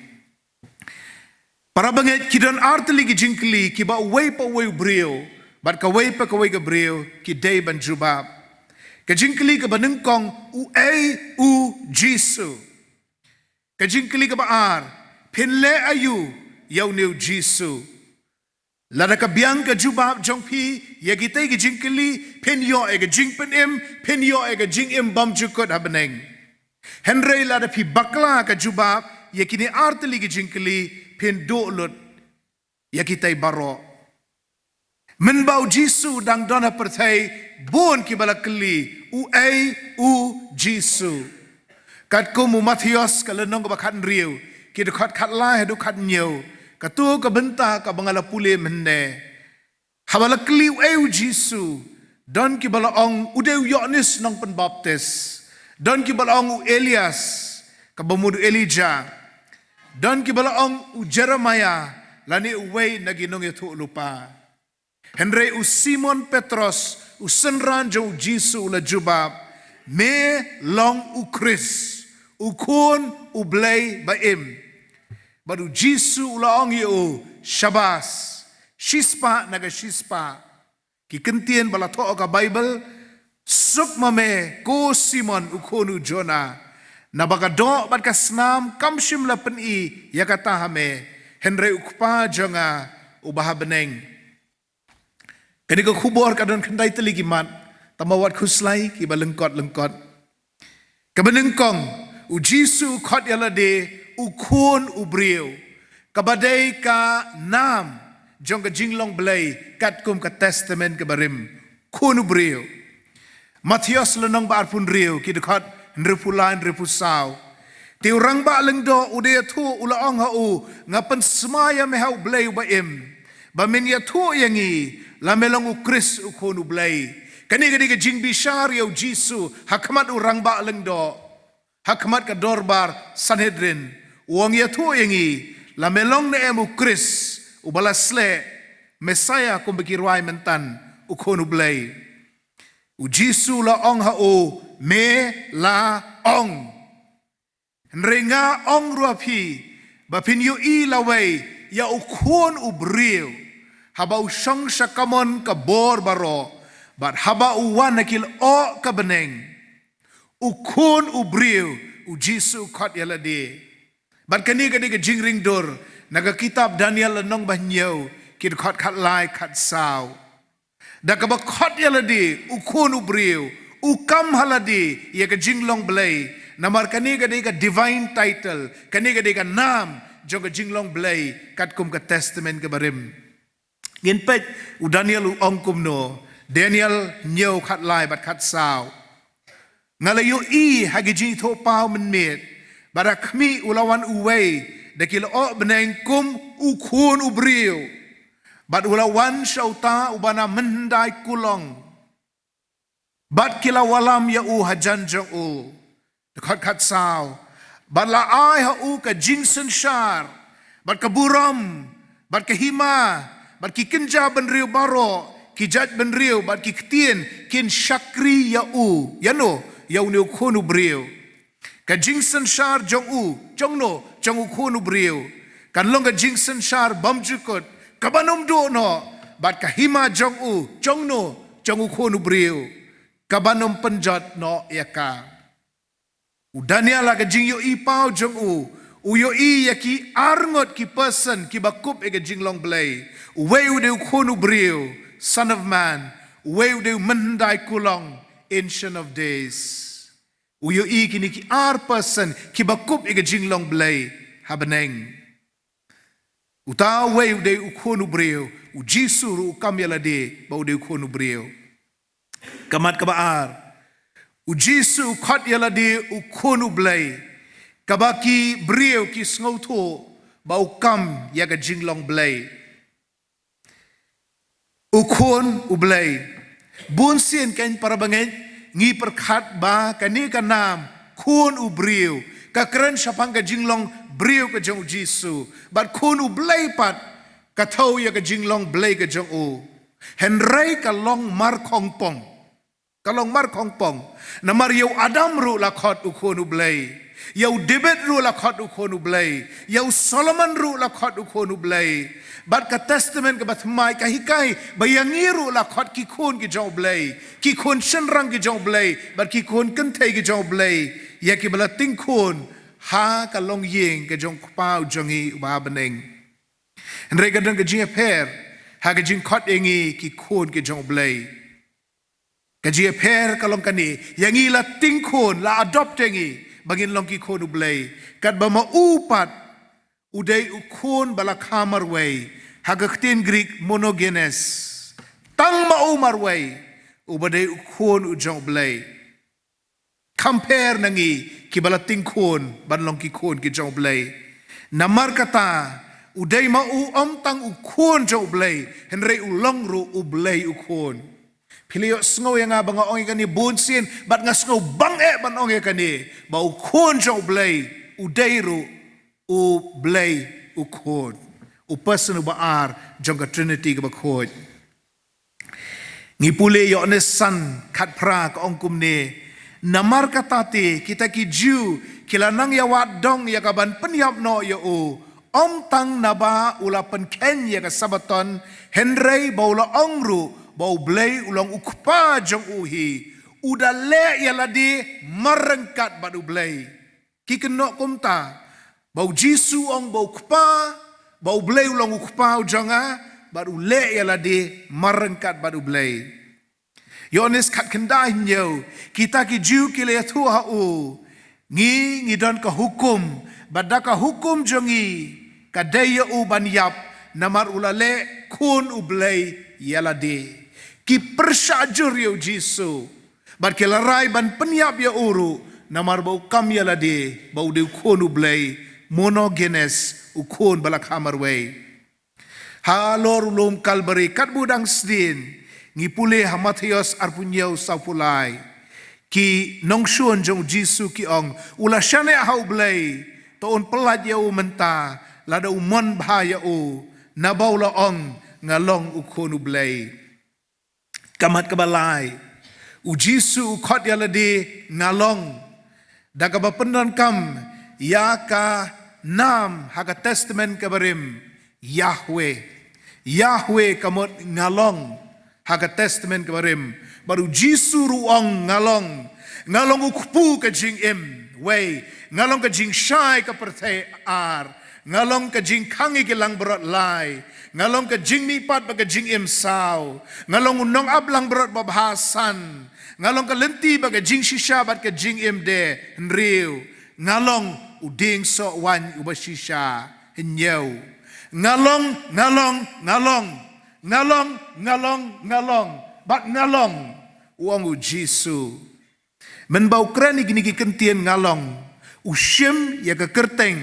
para bangeit kidon arteli ki jingkli ki ba wei pa wei brio bat ka wei pa ka wei ka brio ki dei ban jubab ka jingkli ka banengkong u Jisu Kajingkili ka baar, pinle ayu, yaw niw Jisu. Lada ka biyang ka jubab jong pi, yagitay ka jingkili, pinyo ay ka jingpanim, pinyo ay ka jingim bam jukot habaneng. Henry lada pi bakla ka jubab, yakini arteli ka jingkili, pin do'lot, yakitay baro. Menbau Jisu dang dona pertay, bon ki balakli, u Jisu. Kat ko mu Matthias ka lenong ka bakhan riu ki de khat la hedu khat nyeu ka tu ka benta ka bangala pule menne habala kliu eu Jisu don ki bala ong udeu Yohanes nong pen baptis don ki bala ong Elias ka bamudu Elijah don ki bala ong Jeremiah lani uwei naginong itu lupa Henry Simon Petros senran jo Jisu la jubab me long Kris ukun U Blei baim baru Jisu ulaong yu syabas shispa naga shispa ki kentien bala to ka Bible suk mame ko Simon ukunu Jona na baka do bat ka snam kamshim la peni ya kata hame Henry ukpa jonga ubaha beneng kani ko khubor kadon khandai teli kimat tamawat khuslai ki balengkot kabenengkong U Jisu khot yalade ukun ubriu kabadai ka nam jong ka Jinglong Blei kat kum ka testament ka barim kun ubriu Matthias lenong ba arpun riu ki dekhot nrepulan repusau ti urang ba lengdo ude thu ulaong ha u ngapan smaya me hau Blei ba im Bamin ya tu yangi la melong U Khrist U khon U Blei. Kani ke jing bishar ya Jisu hakmat urang ba lengdo. Hakmat ke dorbar Sanhedrin. Wong ya tu yangi la melong ne U Khrist U balasle Messiah kum bekirwai mentan U khon U Blei. U Jisu la ong ha o me la ong. Nrenga ong ruapi bapin yu I laway ya U khon U briu. Haba U Shong shakamon ka bor baro. But haba U wan nakil o ka beneng. U khon U briu U Jisu khot yalade. But kani ka jingring dur naga kitab Daniel nong banyo kid khot khat lai khat sao. Da ka ba khot yalade U khon U briu U kam halade ya ka Jinglong Blei. Namar kani ka divine title kani ka nam jo ka Jinglong Blei kat kum ka testament ka barim. Ngin pet U Daniel U ong kum no Daniel nyo khat lai bat khat sao. Ngalayo I hagi jing tho pau men met. Barakmi ulawan uway dakil o beneng kum U khon U briu. Bat ulawan syauta ubana mendai kulong. Bat kila walam ya U hajan jong U. Dekat kat sao. Bat la ai ha U ka jingsen syar. Bat ka buram. Bat ka hima. Bat ki kenja ben riu baro. Ki jat ben riu. Bat ki ketien. Kin syakri ya U. Ya no. Ya U ni U khon U briu. Ka jingsen syar jong U. Jong no. Jong U khon U briu. Kan long ka jingsen syar bam jukut. Kabanum do no. Bat ka hima jong U. Jong no. Jong U khon U briu. Kabanum penjat no yaka. U Daniel la ka jing yo I pau jong U. U yo I ya ki arngot ki person ki bakup e ka Jinglong Blei. U wei U de U khon U briu. Son of man. U wei U de U mendai kulong. Ancient of days. U yo I kini ki ar person ki bakup e ka Jinglong Blei. Habaneng. U ta wei U de U khon U briu. U Jisu ru U kam yalade ba U de U khon U briu. Kamat kabaar. U Jisu khot yalade U khon U Blei. Kabaki briu ki sngoto ba U kam ya ka Jinglong Blei. U khon U Blei. Bun sien kain para bangeit ngi perkhat ba kani ka nam khon U briu. Ka keren syapang ka Jinglong briu ka jong Jisu. Bat khon U Blei pat ka thau ya ka Jinglong Blei ka jong U. Henry ka long mar khong pong. Kalong mar khong pong. Namar yau Adam ru la khot U khon U Blei. Yau David ru la khot U khon U Blei. Yau Solomon ru la khot U khon U Blei. Bat ka testament ka batmai ka hikai bayangi ru la khot ki khon ki jong Blei. Ki khon shenrang ki jong Blei. Bat ki khon kentei ki jong Blei. Ya ki bala ting khon ha ka long yeng ka jong pau jongi ba beneng. Henry ka dang ka jing per ha ka jing khot engi ki khon ki jong Blei. Kaji per kalong kani yang ila tingkon la adopt yangi bangin long ki khon U Blei kat ba ma upat udai U khon bala khamar way hagaktin Greek monogenes tang ma umar way ubadai U khon U jong Blei compare nangi ki bala tingkon ban long ki khon ki jong Blei namar kata udai ma U tang U khon jong Blei henry U long ru U Blei U khon. Pilih snow yang abang ong ikan ni bunsin, bat ngas snow bangeit ban ong ikan ni, bau khon jong Blei, U deiru, U Blei U khon, U person U baar jong ka Trinity ka bakhod. Ngipuli yo ne san kat pra ka ong kum ni, namar katati kita ki Jew kilanang ya wat dong ya kaban penyap no ya U. Om tang naba ulapan ken ya ka sabaton Henry baula ongru bau Blei ulang ukpa jong uhi udah le ya ladi merengkat badu Blei kikenok kumta bau Jisu ong bau ukpa bau Blei ulang ukpa jonga badu le ya ladi merengkat badu Blei Yones kat kendai nyo kita ki Jew ki le tuha u ngi don ka hukum badaka hukum jongi kadaya u banyap namar ulale kun U Blei ya ladi ki persajur ya Jisu bat ke larai ban penyap ya uru namar bau kam ya lade bau de khon U Blei monogenes U khon balak hamar way halor ulum kalbari kat budang sdin ngipule Mattheus arpunyau saupulai ki nongshun jong Jisu ki ong ula shane hau blei ton pelat yau menta lada umon bahaya u nabau la ong ngalong ukonu blei kamat kabalai u Jisu khot yalade ngalong daga bapendan kam ya ka nam haga testament kabarim Yahweh kamot ngalong haga testament kabarim baru Jisu ruang ngalong ukpu ka jing wei ngalong ka jing shai ka pertai ar ngalong ka jing kangi ke lang berat lai ngalong ka jing mipat ba ka jing sao ngalong unong ablang berat babahasan ngalong ka lenti ba ka jing shisha bat ka jing de nriu ngalong uding so wan ubashisha hinyau ngalong bat ngalong uang u Jisu menbau krani gini kentien ngalong ushim ya ke kerteng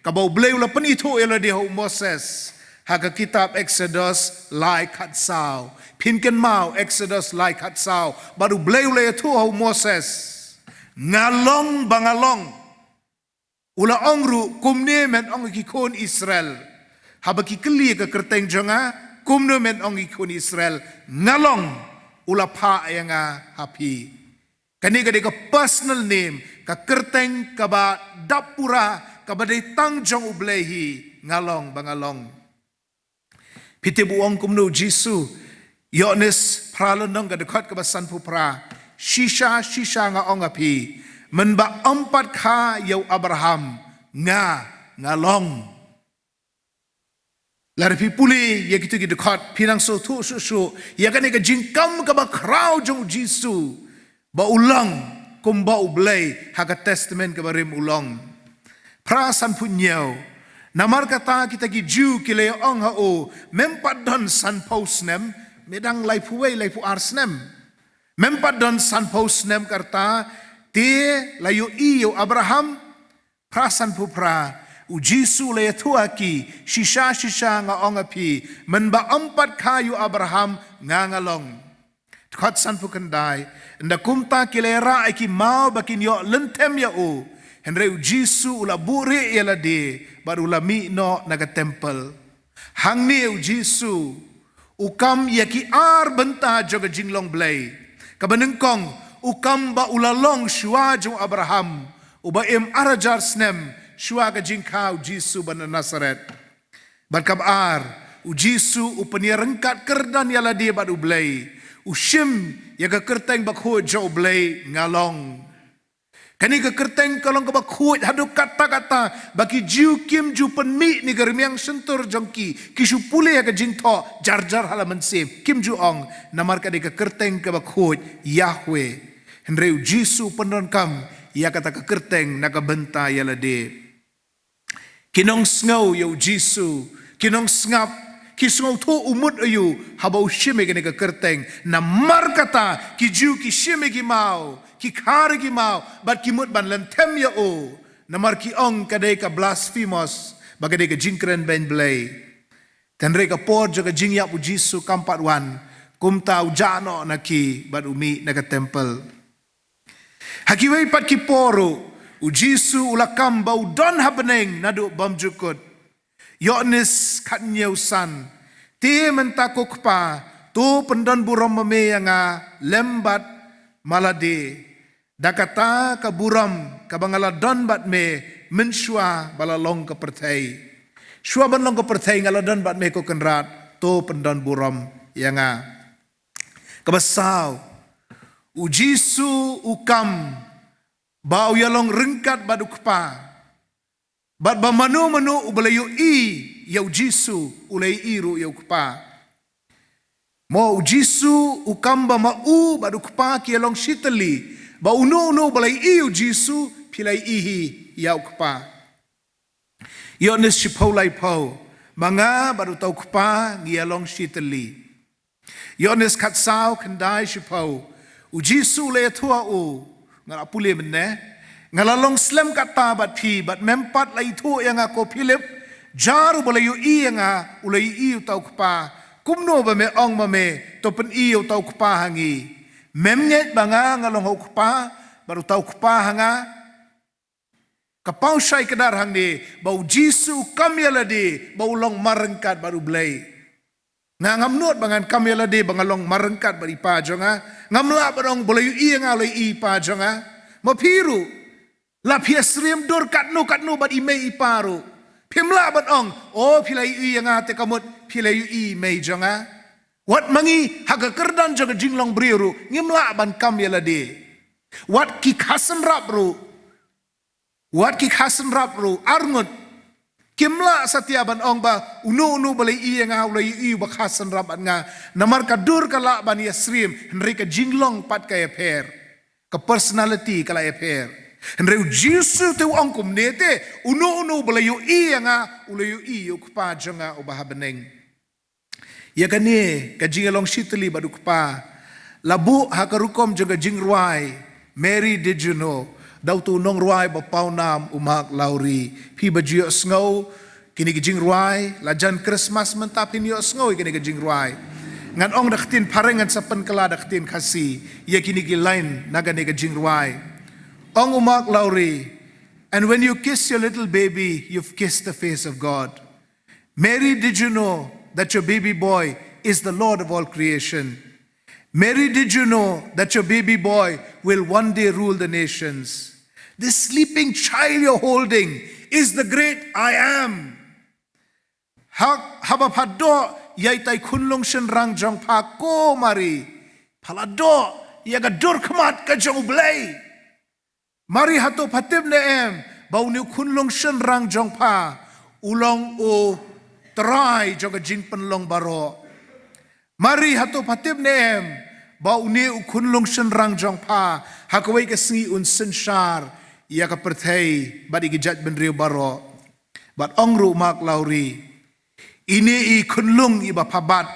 kabau blei ula penito ela dia Moses haga kitab Exodus lai katsau pinken mau Exodus lai katsau baru blei ula tu Moses ngalong bangalong ula ongru kumne men ong kon Israel habaki keli ke kerteng jonga kumne men ong kon Israel ngalong ula pa yang happy kani ka personal name ka kerteng ka ba dapura ka ba tang jong ublehi ngalong bangalong pite buong kumno Jisu Yones pralonong ka dekat ka ba sanpu pra shisha nga ong api menba 4 kha yau Abraham ngalong lari puli ya gitu dekat pinang so tu su ya kani ka jingkam ka ba crowd jong Jisu ba ulang kumba U Blei haga testament ka barim ulang prasan punyau namar kata kita ki ju ki le ong ha o mempat don san posnem medang lai puwei lai pu arsnem mempat don san posnem karta te layo iyo Abraham prasan pu pra u Jisu le tua ki shisha nga ong api menba 4 kayu Abraham ngalong khot san pu kendai nda kumta kilera aki mau bakin yo lentem ya o henre Jisu ula buri yala de baru la mi no naga temple hangni Jisu ukam yaki ar benta joga Jinglong Blei kabanengkong ukam ba ulalong shua jong Abraham uba arajar snem shua ga jingkau Jisu ban Nazaret barkab ar Jisu upania rengkat kerdan yala de badu Blei ushim ya ka kerteng bakho jo Blei ngalong kani ka kerteng kalong ka bakho hadu kata-kata baki jiu kim ju penmi ni garmiang sentur jongki kisu pule ya ka jingtho jar halaman sem kim ju ong namar ka de ka kerteng ka bakho Yahweh henre Jisu penon kam ya kata ka kerteng nakabenta yala de kinong sngo yo Jisu kinong ngap kisong to umut ayu habau shime gane ka kerteng na markata ki ju ki shime ki mau ki khar ki mau bat ki mut ban lentem ya o na mar ki ong kadai ka blasphemous bagade ka jingkren ben blei tenre ka por jo ka jingya pu Jisu kampat wan kumta ujano na ki bat umi na ka temple hakiwei pat ki poro u Jisu ulakam bau don happening nadu bam jukut Yones katnyau san te mentakuk pa tu pendon buram memeyanga lembat malade dakata ka buram ka bangala don bat me menshua balalong ka pertai shua banlong ka pertai ngala don bat me ko kenrat tu pendon buram yanga kabasau u Jisu ukam bau yalong rengkat baduk pa bat ba manu U Blei Un yau Jisu ulei iru yau kupa mo Jisu ukam ba mau badu kupa ki along shitali ba unu balai iu Jisu pilai ihi yau kupa Yones shipau lai pau manga badu tau kupa ngi along shitali Yones katsau kendai shipau u Jisu le tua u ngala pule menne ngalalong slam kata bat pi bat mempat lai tu yang aku Philip jaru boleh yu i nga ulai i tau kpa kumno ba me ong ma me to pen i tau kpa hangi memnyet banga ngalong ho kpa baru tau kpa hanga kapau syai kedar hang di bau Jisu kamyala di bau long marengkat baru blei nga ngamnot bangan kamyala di bangalong marengkat bari pa jonga ngamla barong boleh yu i nga ulai i pa jonga mapiru la piasriem dur katnu bat i mei i paru Pimla bat ong, pilai ui yang ate kamut, pilai ui mei jonga. Wat mangi haga kerdan jaga Jinglong Blei ru, ngimla ban kam yala de. Wat ki khasan rap ru, arngut. Kimla satia ban ong ba, unu balai i yang ulai ui ba khasan rap nga. Namar kadur kala ban yasrim, henry ka Jinglong pat kaya per. Ka personality kala ya per. Henry Jisu tu angkum nete unu belayu i nga ulayu i ukpa jonga ubah beneng. Ya kani ka jingalong shitli badu kpa labu hakarukom jonga Tynrai Mary did you know daw tu nong ruai ba paunam umak lauri pi bajio sngo kini ka Tynrai lajan Christmas mentapin yo sngo kini ka Tynrai ngan ong daktin parengan sa penkala daktin kasi ya kini ki line naga ni ka Tynrai Ong umak lauri, and when you kiss your little baby, you've kissed the face of God. Mary, did you know that your baby boy is the Lord of all creation? Mary, did you know that your baby boy will one day rule the nations? This sleeping child you're holding is the great I am. Habapado yaitai kunlong shenrang jong pa ko mari. Palado yaga durkmat ka jong blei. Mari hatu patib neem bau ni kunlong shenrang jong pa ulong U Trai joga jingpen long baro. Mari hatu patib neem bau ni kunlong shenrang jong pa hakawai ka Sngi Un senshar ya ka perthai badi gijat benriu baro. Bat ongru mak lauri ini i kunlong iba pabat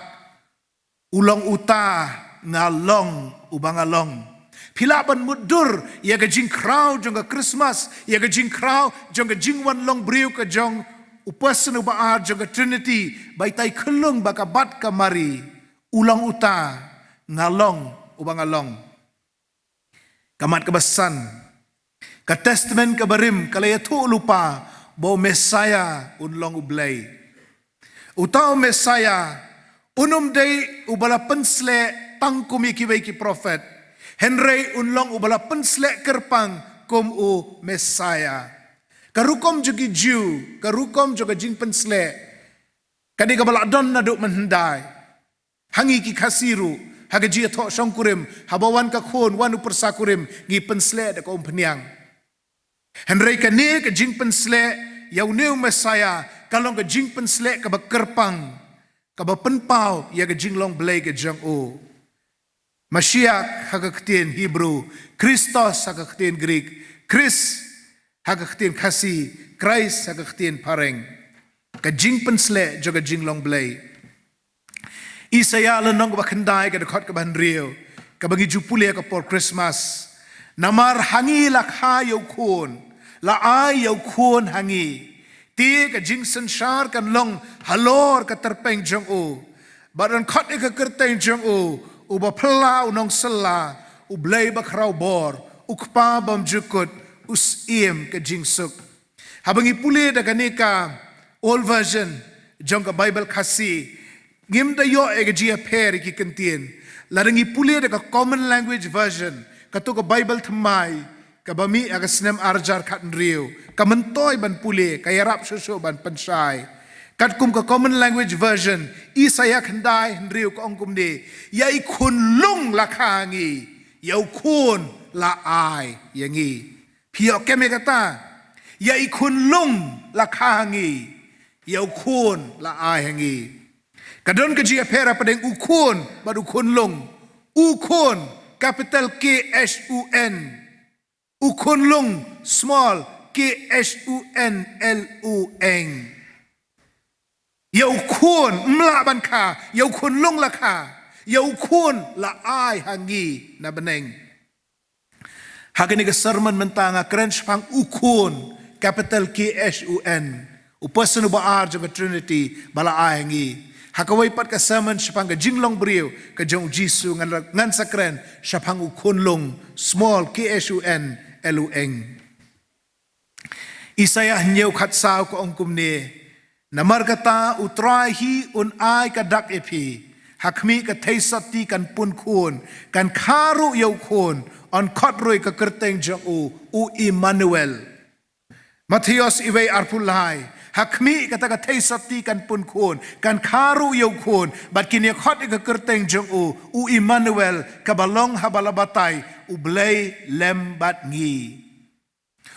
ulong uta ngalong ubangalong. Pilaban mudur ya ga jingkrau jong ga Christmas ya ga jingkrau jong ga jingwan long briu ka jong upasan ubaar jong ga Trinity baitai kelung baka bat kamari ulang uta ngalong ubangalong kamat kebasan ka testament ka barim kalaya tu lupa bo Mesaya unlong U Blei utau Mesaya unum dei ubala pensle tangkumi kiwei ki prophet Henry unlong ubala penslek kerpang kom U Mesaya. Karukom juga Jew, karukom juga jing penslek. Kadi kabala don naduk menhendai. Hangi ki kasiru, haga jia tok Shong kurim, habawan ka khon wanu persakurim ngi penslek da kom peniang. Henry kane ka jing penslek yau neu Mesaya, kalong ka jing penslek ka kerpang, ka penpau ya ka Jinglong Blei ka jang O. Mashiach hagaktin Hebrew, Christos hagaktin Greek, Chris hagaktin Kasi, Christ hagaktin Pareng. Kajing pensle joga Jinglong Blei. Isaya lenong bakandai ka khot ka banrio, ka bagi jupulia ka por Christmas. Namar hangi lakha yau khon, la ai yau khon hangi. Ti ka jing senshar kan long halor ka terpeng jong o. Baran khot ka kerteng jong o. Uba pela unong sela, U Blei bakrau bor, ukpa bam jukut, usiem ke jingsuk. Habangi puli da kanika old version, jong ka Bible kasi, ngim da yo e jia per ki kentien. Larangi puli da ka common language version, katu ka Bible thamai, ka bami aga snem arjar kat nriu, ka mentoy ban puli, ka yarap susu ban pensai. Kat kum ka common language version Isaya khandai hendriu ka ongkum de yai khun lung lakhangi yau khun la ai yangi phio keme kata yai khun lung lakhangi yau khun la ai hangi kadon ka jia pera padeng ukun badu khun lung ukun capital KHUN ukun lung small KHUNLUN Yau kun mla ban ka, yau kun lung la ka, yau kun la ai hangi na beneng. Hakini ke sermon mentanga krench pang ukun, capital KHUN, Upasan ubaar jong Trinity bala ayangi. Hakaway pat ka sermon syapang ka Jinglong Blei ka jong Jisu ngan sakren syapang ukunlong small KSUN LUN. Isaya nyeu khat saw ko ongkum ne. Namar kata utrai hi un ai ka dak epi. Hakmi ka theisati kan pun khun kan kharu yau khun on khot roi ka kerteng jong u Emmanuel. Matthias iwei arpulai. Hakmi kata ka theisati kan pun khun kan kharu yau khun bat kini khot ka kerteng jong u Emmanuel ka balong habalabatai u blei lembat ngi.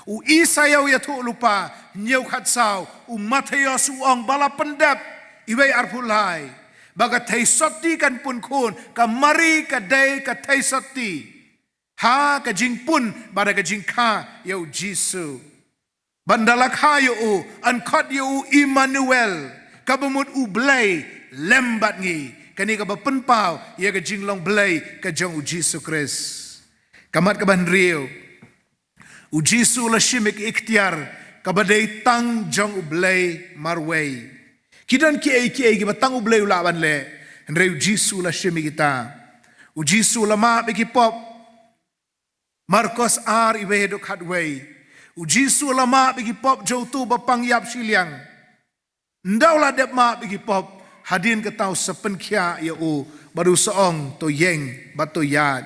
U Isayaw ya tu lupa nyeu khat saw u Matthias u ong bala pendap iwei arpulai. Baga theisati kan pun khun ka mari ka dei ka theisati ha ka jing pun bada ka jing kha yo Jisu bandala kha yo an khot yo Emmanuel ka bumut u blei lembat ngi kani ka pen pau ya ka Jinglong Blei ka jong u Jisu Khrist kamat ka ban rio u Jisu la shimik ikhtiar ka badai tang jong u blei marwei. Kidan kiai ki batang u blei ulaban le Henry Jisu la shimi kita u Jisu la ma bigi pop Marcos R iwe do khatway u Jisu la ma bigi pop joutu bapang yap siliang ndau la dep ma bigi pop hadin ka tau sepen khia ya u baru soong to yeng bato yad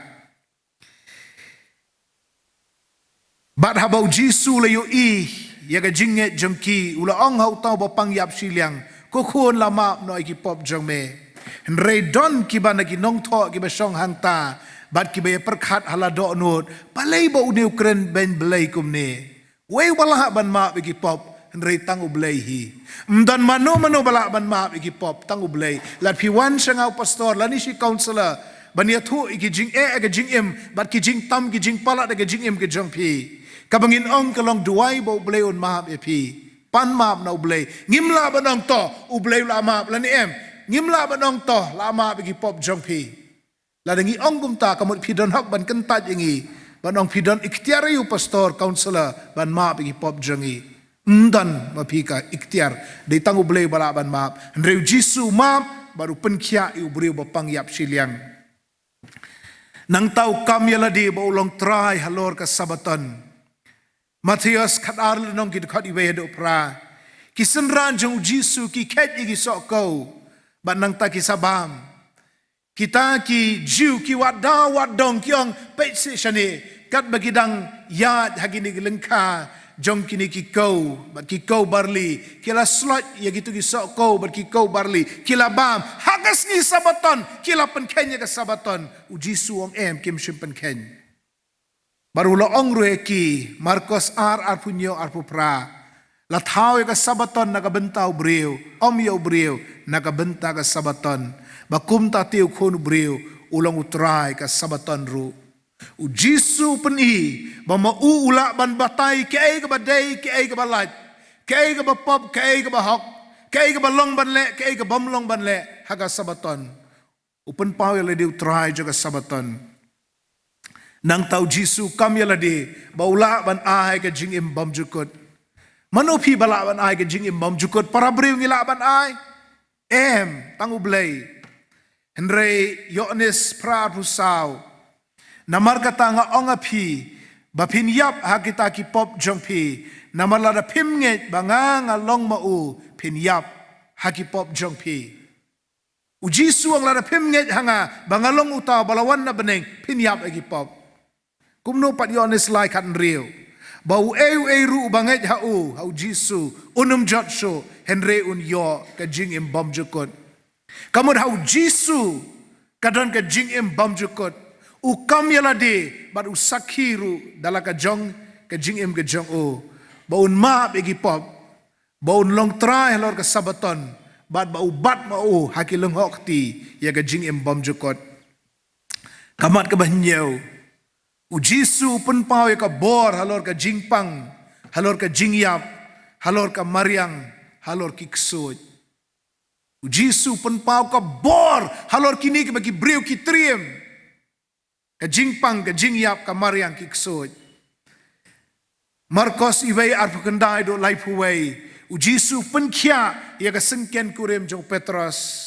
bat habau Jisu la yo i ya ga jinget jongki ula ong hau tau bapang yap siliang ko khun lama noi ki pop jong me Henry don ki ban ki nong tho ki ba Shong hang ta bat ki be perkhat hala do nut palai ba u Nongkren ben blei kum ne wei bala ban ma ki pop Henry tang u blei hi mdan mano bala ban ma ki pop tang u blei lat pi wan sangau pastor lani si counselor bania thu ki jing ga jing em bat ki jing tam ki jing pala da ki jing em ki jong pi kabangin ong kalong duai bo blei un ma pi pan map na ublei ngimla banong to ublei la map lani em ngimla banong to la map gi pop jong pi la dangi ongum ta kamut pidon hak ban kentat yangi banong pidon ikhtiar yu pastor counselor ban map gi pop jongi ndan mapika ikhtiar de tang ublei bala ban map reu Jisu map baru penkhia yu breu bapang yap siliang nang tau kam yala di ba ulong try halor ka sabaton Matthias khat ar nong ki khot iwe do pra kisan ran jong Jisu ki khet igi sok ko ban nang ta ki sabam kita ki jiu ki wadong kyong pe se shani kat bagidang yad hagini lengka jong kini ki ko bat ki ko barli kila slot ya gitu ki sok ko bat ki ko barli kila bam hagas ni sabaton kila pen kenya ka sabaton u Jisu ong em kim shim pen ken baru lo ong rueki Marcos R arpunyo arpupra la thau ka sabaton nakabentau breu om yo breu nakabenta ka sabaton bakum ta tiu khon breu ulang utrai ka sabaton ru u Jisu peni bama u ula ban batai ke ka badai ke ka balat ke ka bapop ke ka bahok ke ka balong ban le ke ka bamlong ban le haga sabaton upen pau le di utrai jaga sabaton nang tau Jisu kam yala di baula ban ai ka jing im bam jukut manopi bala ban ai ka jing im bam jukut para breu ngila ban ai tang u blei Henry Yohanes pra pusau namar kata nga onga pi bapin yap hakita ki pop jong pi namar la da pim nget banga nga long ma u pin yap haki pop jong pi u Jisu ang la da pim nget hanga banga long uta balawan na beneng pin yap agi pop kumno pat Yohanes lai kan rio bau ru bangeit hau Jisu unum jotso Henry un yo ka jing im bam jukut kamud hau Jisu kadon ka jing im bam jukut u kam yala de bat u sakhiru dala ka jong ka jing im ka jong o baun ma begi pop baun long try halor ka sabaton bat bau bat ma o hakilong hokti ya ka jing im bam jukut kamat ka banyau u Jisu pun pau ka bor halor ka jingpang halor ka jingyap halor ka mariang halor kiksud u Jisu pun pau ka bor halor kini ka bagi breu ki triem ka jingpang ka jingyap ka mariang kiksud Marcos iwei arpukandai do laipuwei Jisu penkia ya ka sengken kurem jong Petros.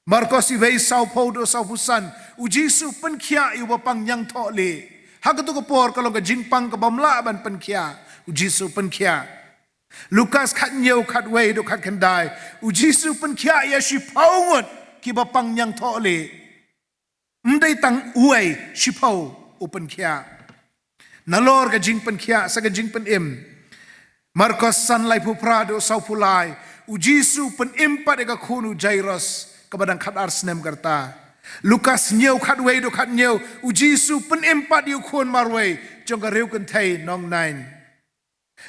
Marcos i vei sau po do sau pusan. Jisu penkia i wapang yang tho le. Hak tu kapor kalau ka jingpang ka bamla ban penkia. Jisu penkia. Lukas khat nyeu khat wei do khat kendai. Jisu penkia ya si paungot ki bapang yang tho le. Mdai tang uai si pau upen kia. Nalor ka jing penkia sa ka jing pen im. Marcos san lai pu prado sau pulai. Jisu pen impat ka khunu Jairus. Kabadang khat arsnem karta. Lukas nyeu khat wei do khat nyeu. Jisu pen empat yu khun marwei. Jong ka reu kan thai nong nine.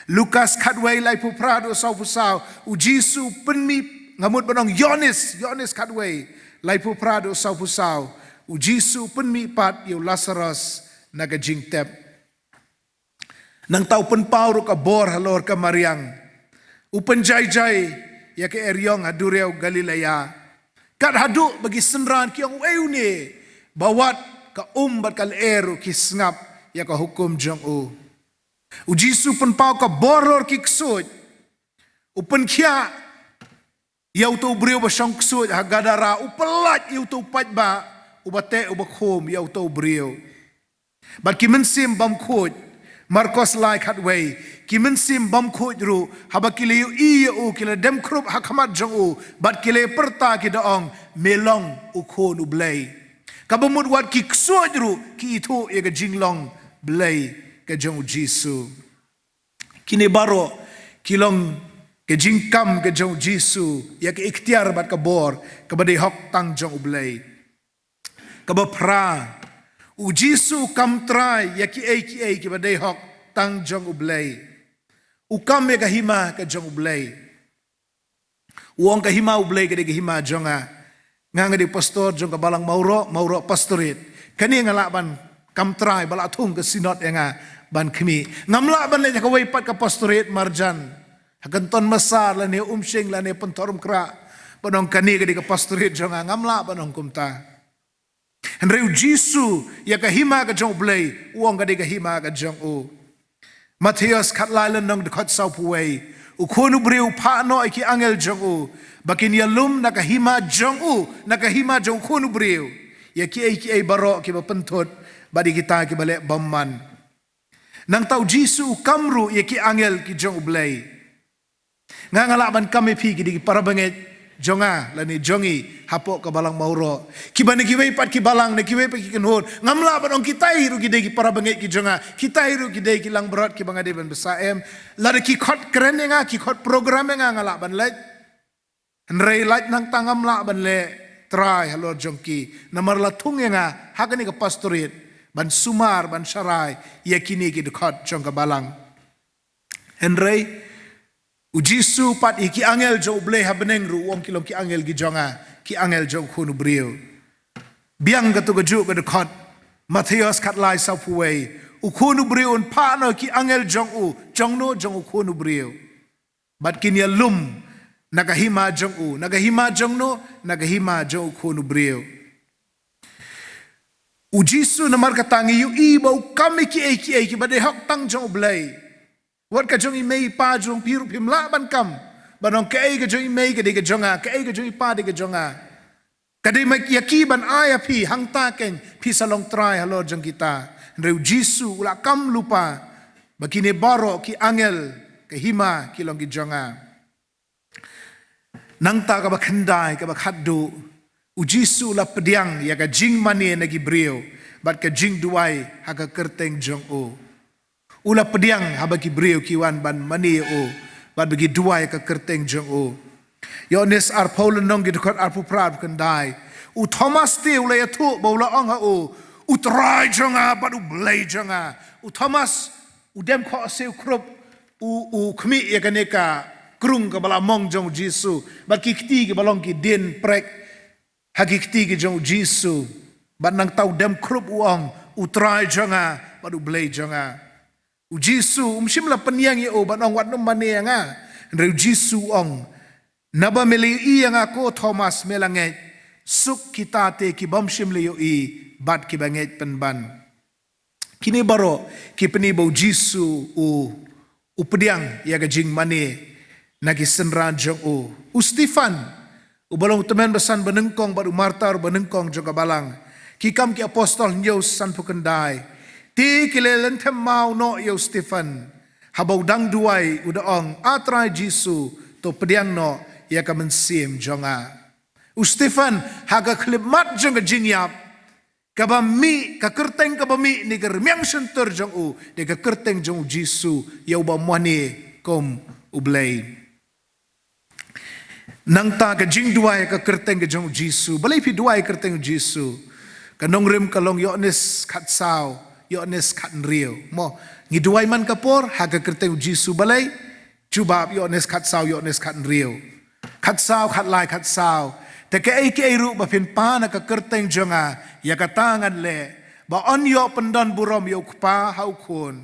Lukas khat wei lai pu prado sau pu sau. Jisu pen mi ngamut banong Yonis khat wei. Lai pu prado sau pu sau. Jisu pen mi pat yu Lazarus naga jing tep. Nang tau pen pau ro ka bor halor ka Mariang. Upen jai ya ke eryong hadureu Galilea. Kat haduk bagi senran ki ang eune bawat ka bat kal eru ki sngap ya ka hukum jong u. Jisu pen pau ka boror ki ksut. Upen kia yau tu brio ba Shong ksut ha gadara upelat yau tu pat ba ubate ubakhom yau tu brio. Bat ki mensim bam khot Marcos lai khat wei ki mensim bam khot ru habakile yu i u kila dem krup hakamat jong u bat kile perta ki daong melong u khon U Blei kabamut wat ki ksoj ru ki itu ye ka Jinglong Blei ka jong Jisu kini baro kilong ke jingkam ke jong Jisu ya ke ikhtiar bat ka bor ka badai hok tang jong U Blei ka ba pra Jisu kam Tynrai ya ki ki badai hok tang jong U Blei ukam ya ka hima ka jong U Blei uang ka hima U Blei ka de ka hima jonga nga di pastor jong ka Balang Mawroh pastorit kani nga laban kam Tynrai bala thung ka sinot nga ban khmi ngamla ban le ka wei pat ka pastorit marjan hakan ton masar la ne umshing la ne pentorum kra banong kani ka di ka pastorit jonga ngamla banong kumta Henry Jisu ya ka hima ka jong Blei uang ka de ka hima ka jong u Matthias khat lai lan nong de khot sau puwei u khonu breu pha no ki angel jong u bakin ya lum na ka hima jong u na ka hima jong khonu breu ya ki baro ki ba pentot badi kita ki bale bamman nang tau Jisu kamru ya ki angel ki jong U Blei nga ngalaban kami pi ki di para bangeit jonga lani jongi hapok ka Balang Mawroh kibani kiwei pat ki balang ne kiwei pat ki kenhon ngamla banong kita hiru ki dei ki para bangeit ki jonga kita hiru ki dei ki lang berat ki bangade ban besaem lada ki khot keren nga ki khot program nga ngala ban le nrei lait nang tangam la ban le try halor jongki namar la thung nga hakani ka pastorit ban sumar ban sharai yakini ki khot jong ka balang henrei Jisu pat iki angel jo Blei habeneng ru wong kilong ki angel gi jonga ki angel jo khunu brio biang gatu gaju ga khot Matthias khat lai sau puwei u khunu brio un pa no ki angel jong no jong khunu brio bat kin ya lum nagahima jong no nagahima jong khunu brio Jisu namar katangi yu i bau kami ki bade hok tang jong Blei wat ka jong imei pa jong piru pimla ban kam banong ka jong imei ka de ka jonga ka jong ipa de ka jonga ka de mak yaki ban aya pi hangta ken pi salong Tynrai halo jong kita reu Jisu ula kam lupa bakine baro ki angel ka hima kilong ki jonga nang ta ka ba khandai ka ba khaddu Jisu la pediang ya ka jing mani na gi brio bat ka jing duai ha ka kerteng jong o ula pediang habaki brio kiwan ban mani o ban bagi duai ka kerteng jong o Yonis ar Paulen nong gid khot ar pu prad kan dai u Thomas te ula ya thu bola ong ha o u Tynrai jonga ban U Blei jonga u Thomas u dem kho se krup u khmi ya kaneka krung ka bala mong jong Jisu bat ki kti ki balong ki din prek hagi kti ki jong Jisu ban nang tau dem krup uong u Tynrai jonga ban U Blei jonga Jisu umshimla penyang ye o banong wat nom mane nga reu Jisu ong naba meli i nga ko Thomas melange suk kita te ki bamshim le yo i bat ki banget penban kini baro ki penibo Jisu u pediang ya ga jing mane nagi senran jong u Stefan ubalong teman besan benengkong baru martar benengkong jong balang kikam ki apostol nyau san pukendai ti kilelen them mau no yo Stefan habau dang duai udaong atrai Jisu to pediang no ya kamen sim jonga u Stefan haga klimat jong jingyap kabami kakerteng kabami ni germiang sentur jong u de kakerteng jong Jisu ya uba mwani kom U Blei nang ta ka jing duai ka kerteng ka jong Jisu balai pi duai kerteng Jisu ka nongrim kalong yones khat sao yones khat rio mo ngi duai man kapor ha ka kerteng Jisu balai jubab yones khat sao yones khat rio khat sao khat lai khat sao te ke ai ru ba pin pa na ka kerteng jonga ya ka tangan le ba on yo pendon burom yo pa hau khon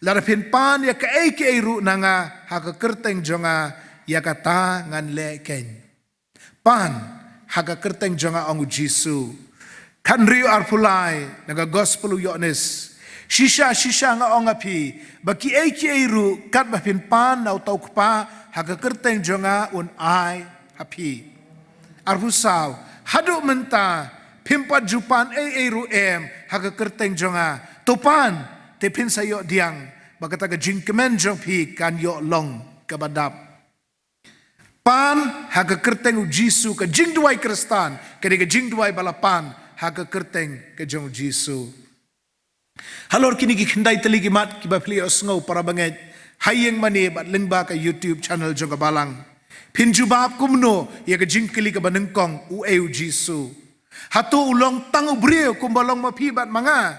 la pin pan ya ka ai ru nanga ha ka kerteng jonga ya kata ngan le ken pan haga kerteng jonga ongu Jisu kan riu arpulai naga gospel yones shisha nga onga pi baki ai ru kat ba pin pan nau tau kpa haga kerteng jonga un ai happy arpusau hadu menta pimpat jupan ai ru haga kerteng jonga topan te pin sayo diang bagata ga jingkemen jong pi kan yo long kabadap pan haga kerteng u Jisu ka jing duai Kristan kene ka jing duai balapan haga kerteng ka jong Jisu halor kini ki khendai tali ki mat ki ba pli osngau para bangeit hayeng mani bat lingba ka YouTube channel jong ka balang pinju bab kumno ya ka jing kili ka banengkong u eu Jisu hatu ulong tang ubriu kumbalong mapi bat manga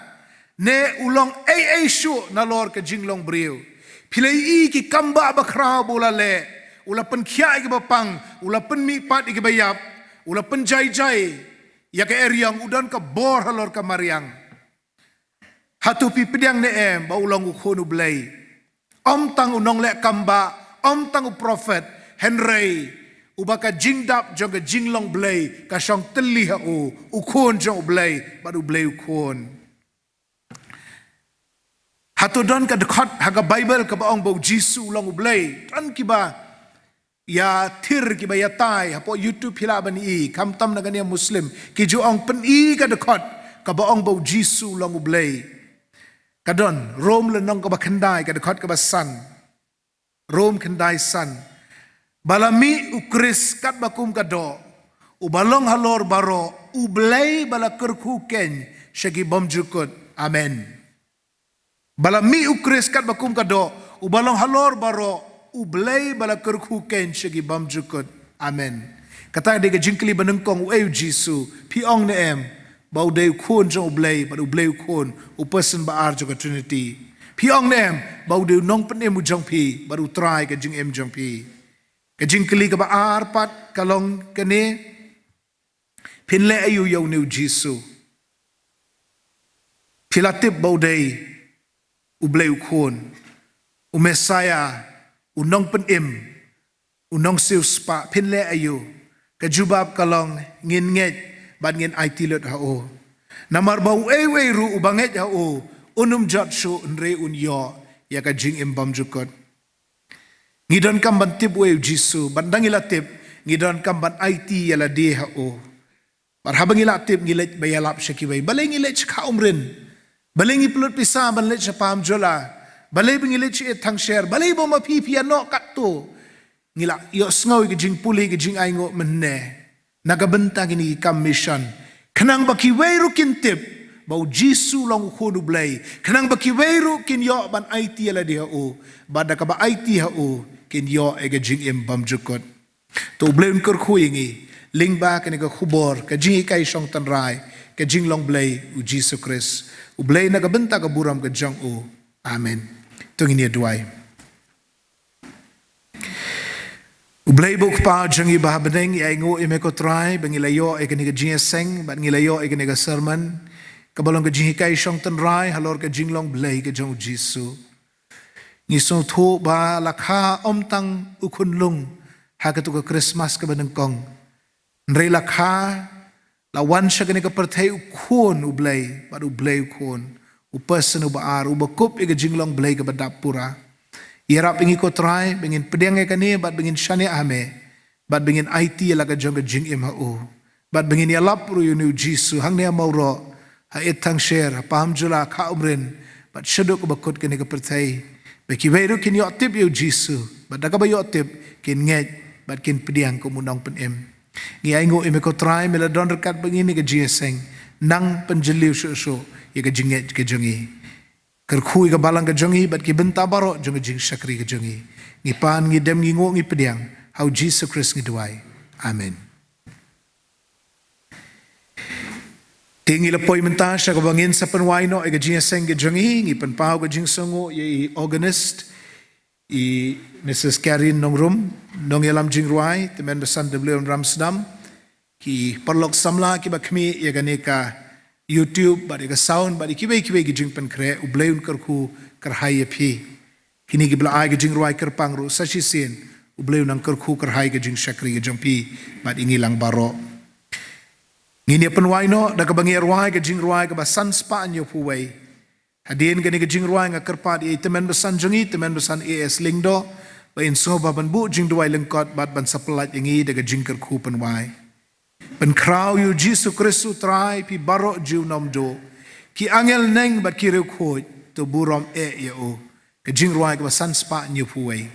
ne ulong ai shu na lor ka Jinglong Blei pilai ki kamba ba khrau bola le ula pen kia ike bapang, ula pen mi pat ike bayap, ula pen jai ya ke eriang udan ka bor halor ka mariang. Hatu pi pediang ne ba ulang ukhonu Blei. Om tang unong le kamba, om tang u prophet Tynrai, ubaka jingdap jong ka Jinglong Blei ka Shong teli ha ukhon jong Blei, ba u Blei ukhon. Hatu don ka khot haga Bible ka baong ba Jisu ulang u Blei, tan kiba ya tir ki ba ya tai hapo YouTube hila bani I kam tam na gania Muslim ki ju ong pen I ka dekot ka ba ong bau Jisu long U Blei kadon Rom le nong ka ba khandai ka dekot ka ba san Rom khandai san balami U Khrist kat ba kum ka do u balong halor baro U Blei bala kyrkhu ken shagi bom jukut amen balami U Khrist kat ba kum ka do u balong halor baro U Blei bala kyrkhu ken shagi bam jukut amen kata de ga jingkli banengkong u eu Jisu pi ong ne bau de khon jong U Blei ba U Blei khon u person ba ar jong Trinity pi ong ne bau de nong pen mu jong pi ba U trai ga jing jong pi ga jingkli ga ba ar pat kalong kene pin le ayu yo ne Jisu pilatip bau de U Blei khon u Messiah unong pen unong siu spa pin le ayu ka jubab kalong ngin nget ban ngin ai tilot ha o namar bau ewe ru u bangeit ha o unum jot shu nre un yo ya ka jing bam jukot ngidon kam ban tip we Jisu bandang ila tip ngidon kam ban IT yala de ha o par habang ila tip ngilet bayalap shakiwei baleng ilet kha umrin baleng iplut pisa ban let pam jola balai bengilet ci thang share balai bo ma pi no kat to ngila yo sngaw gi jing puli gi jing aingo menne nagabenta gini commission kanang baki weiru kintip bau Jisu long khonu Blei kanang baki weiru kin yo ban IT ala dia o bada ka ba IT ha o kin yo e ga jing bam jukot to Blei un kyrkhu ingi lingba kan ga khubor ka Jinghikai Shong Tynrai ka Jinglong Blei u Jisu Khrist U Blei nagabenta ka buram ka jang o amen tungin duai U Blei buk pa jangi bah beneng ya ngo imeko trai bengilayo e kaniga Jingiaseng ban ngilayo e kaniga sermon kabalong ka Jinghikai Shong Tynrai halor ka Jinglong Blei ka jong Jisu ngisong thu ba lakha omtang ukunlung hakatu ka Christmas ka banengkong nrei lakha lawan siya kaniga perthai ukun U Blei ba U Blei ukun u person u baar u bakup ega Jinglong Blei ka badap pura Irap ingi ko try bengin pedang kani bat bengin shane ame bat bengin IT la ka jong jing im hau bat bengin ya lapru yu Jisu hang ne Mawroh ha etang share paham jula kha umren bat sheduk bakut kani ka pertai ba kiwei ru kin yo tip yu Jisu bat da ka ba yo tip kin nget bat kin pedang ko munong pen em ngi ai ngo im ko try mela don rekat bengin ni ka Jingiaseng nang penjeliu so ye ka jinget ka jongi kyrkhu ka balang ka jongi bat ki benta baro jong jing shakri ka jongi ngi pan ngi dem ngi ngo ngi pedang hau Jisu Khrist ngi duai amen tingi la poi menta sha ka bangin sa panwai no ka Jingiaseng ka jongi ngi pan pau ka jing songo ye organist i Mrs. Karin Nongrum nong yalam Jingruai temen besan U Blei Un Ramsdam ki perlok samla ki bakmi ya ganeka YouTube bari ka sound bari kiwei ki jing pen kre U Blei Un kyrkhu karhai phi kini ki bla ai ka Jingruai kerpang ru sashi sin U Blei Un kyrkhu karhai ka jing shakri ka jongpi bat ingi lang baro ngini penwai no da ka bangir ruai ka Jingruai ka basan spa anyo puwei hadin gani ka Jingruai nga kerpat i temen besan jongi temen besan AS lingdo ba in soba ban bu jing duai lengkot bat ban sapelat ingi da ka jing kyrkhu penwai pen krau yu Jisu Khrist U Trai pi baro jiu nom do ki angel neng bat ki khot to burom e yo ka Jingruai ka basan spa nyu puwei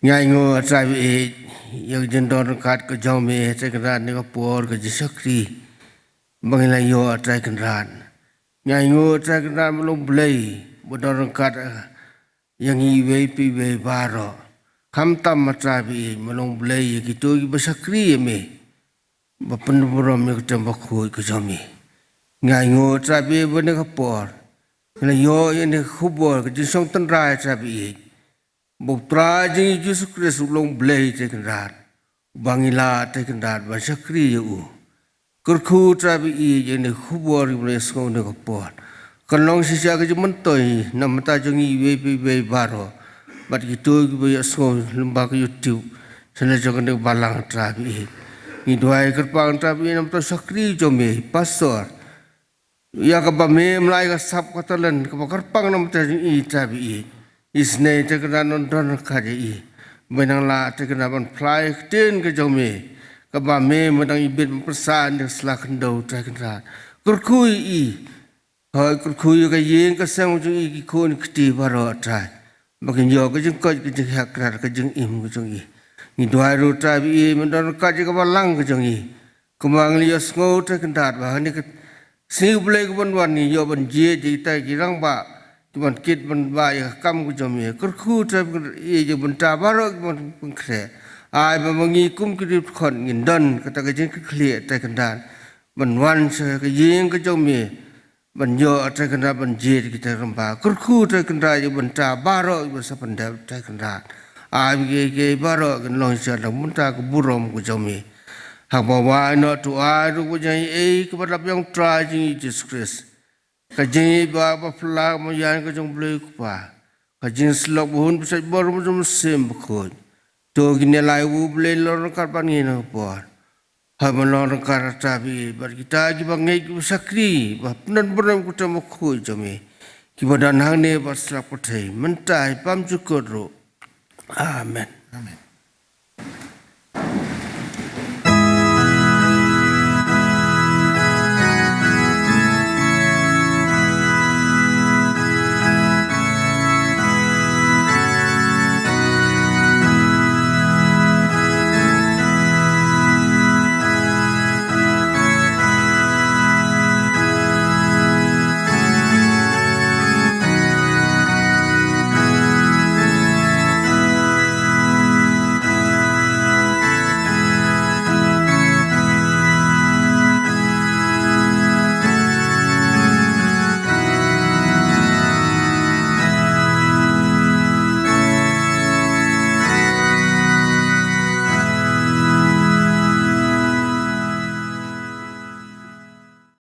Ngai ngo trai bi yang jendon kat ke jong me trai kan ni ko por ke Jisu Khrist bangila yo trai kan Ngai ngo trai kan Balang Presbyterian bodon kat yang I Rev pi baro kam tam trai bi Balang Presbyterian gitu Jisu Khrist me bapen borom me tem khoi ke jong me Ngai ngo trai bi bone ko por la yo ni khubor ke Shong Tynrai trai bi Buk tra jing Jisu Khrist Balang Presbyterian tekan bangila tekan Jisu Khrist U kyrkhu tra bi jing ni khubor ni skong ni kopor kalong sisa ke mentoi nam ta jing I Rev baro bat gitu bi skong lemba ke YouTube sana jong ni balang tra bi ni duai kerpang tra bi nam ta Jisu Khrist jome pastor ya ka ba me mlai ka sap ka talan ka kerpang nam ta jing I tra bi isne tekan nonton kaji benang la tekan ban fly ten ke jome ka ba me menang ibet persan de slakan do tekan kurkui I hoi kurkui ka yen ka sang ju I ki kon kti baro trai bakin yo ka jing ko ki jing hakrar ka jing im ka jong I ni dua ro trai bi mendan kaji ka balang ka jong I kumang li yosngo tekan ba ni ka siu blei ka ban ni yo ban je ji tai ki rang ba ban kit ban ba ya kam ku jom ye kyrkhu tra ye je ban ta baro ban kre ai ba mangi kum ki khon ngin dan ka ta ka jing khle ta kan dan ban wan se ka yeng ka jom ye ban yo ta kan ban je ki ta ram ba kyrkhu tra kan ra ye ban ta baro ba sa pan da ta kan dan ai ge baro kan long sa da mun ta ku burom ku jom ye ha ba wa no tu ai ru ku jai e ka ba yang tra jing Jisu Khrist kajing ba flag mo yan kajong blue pa kajing slok buhun bisa baru macam sem bukun to gini lai U Blei lorong karpan ini por haman lorong karatabi bar kita ki bangeit Jisu Khrist ba penan beram kita mo khoi jome ki badan hang ne ba slak pathai mentai pam cukur ro amen Amen.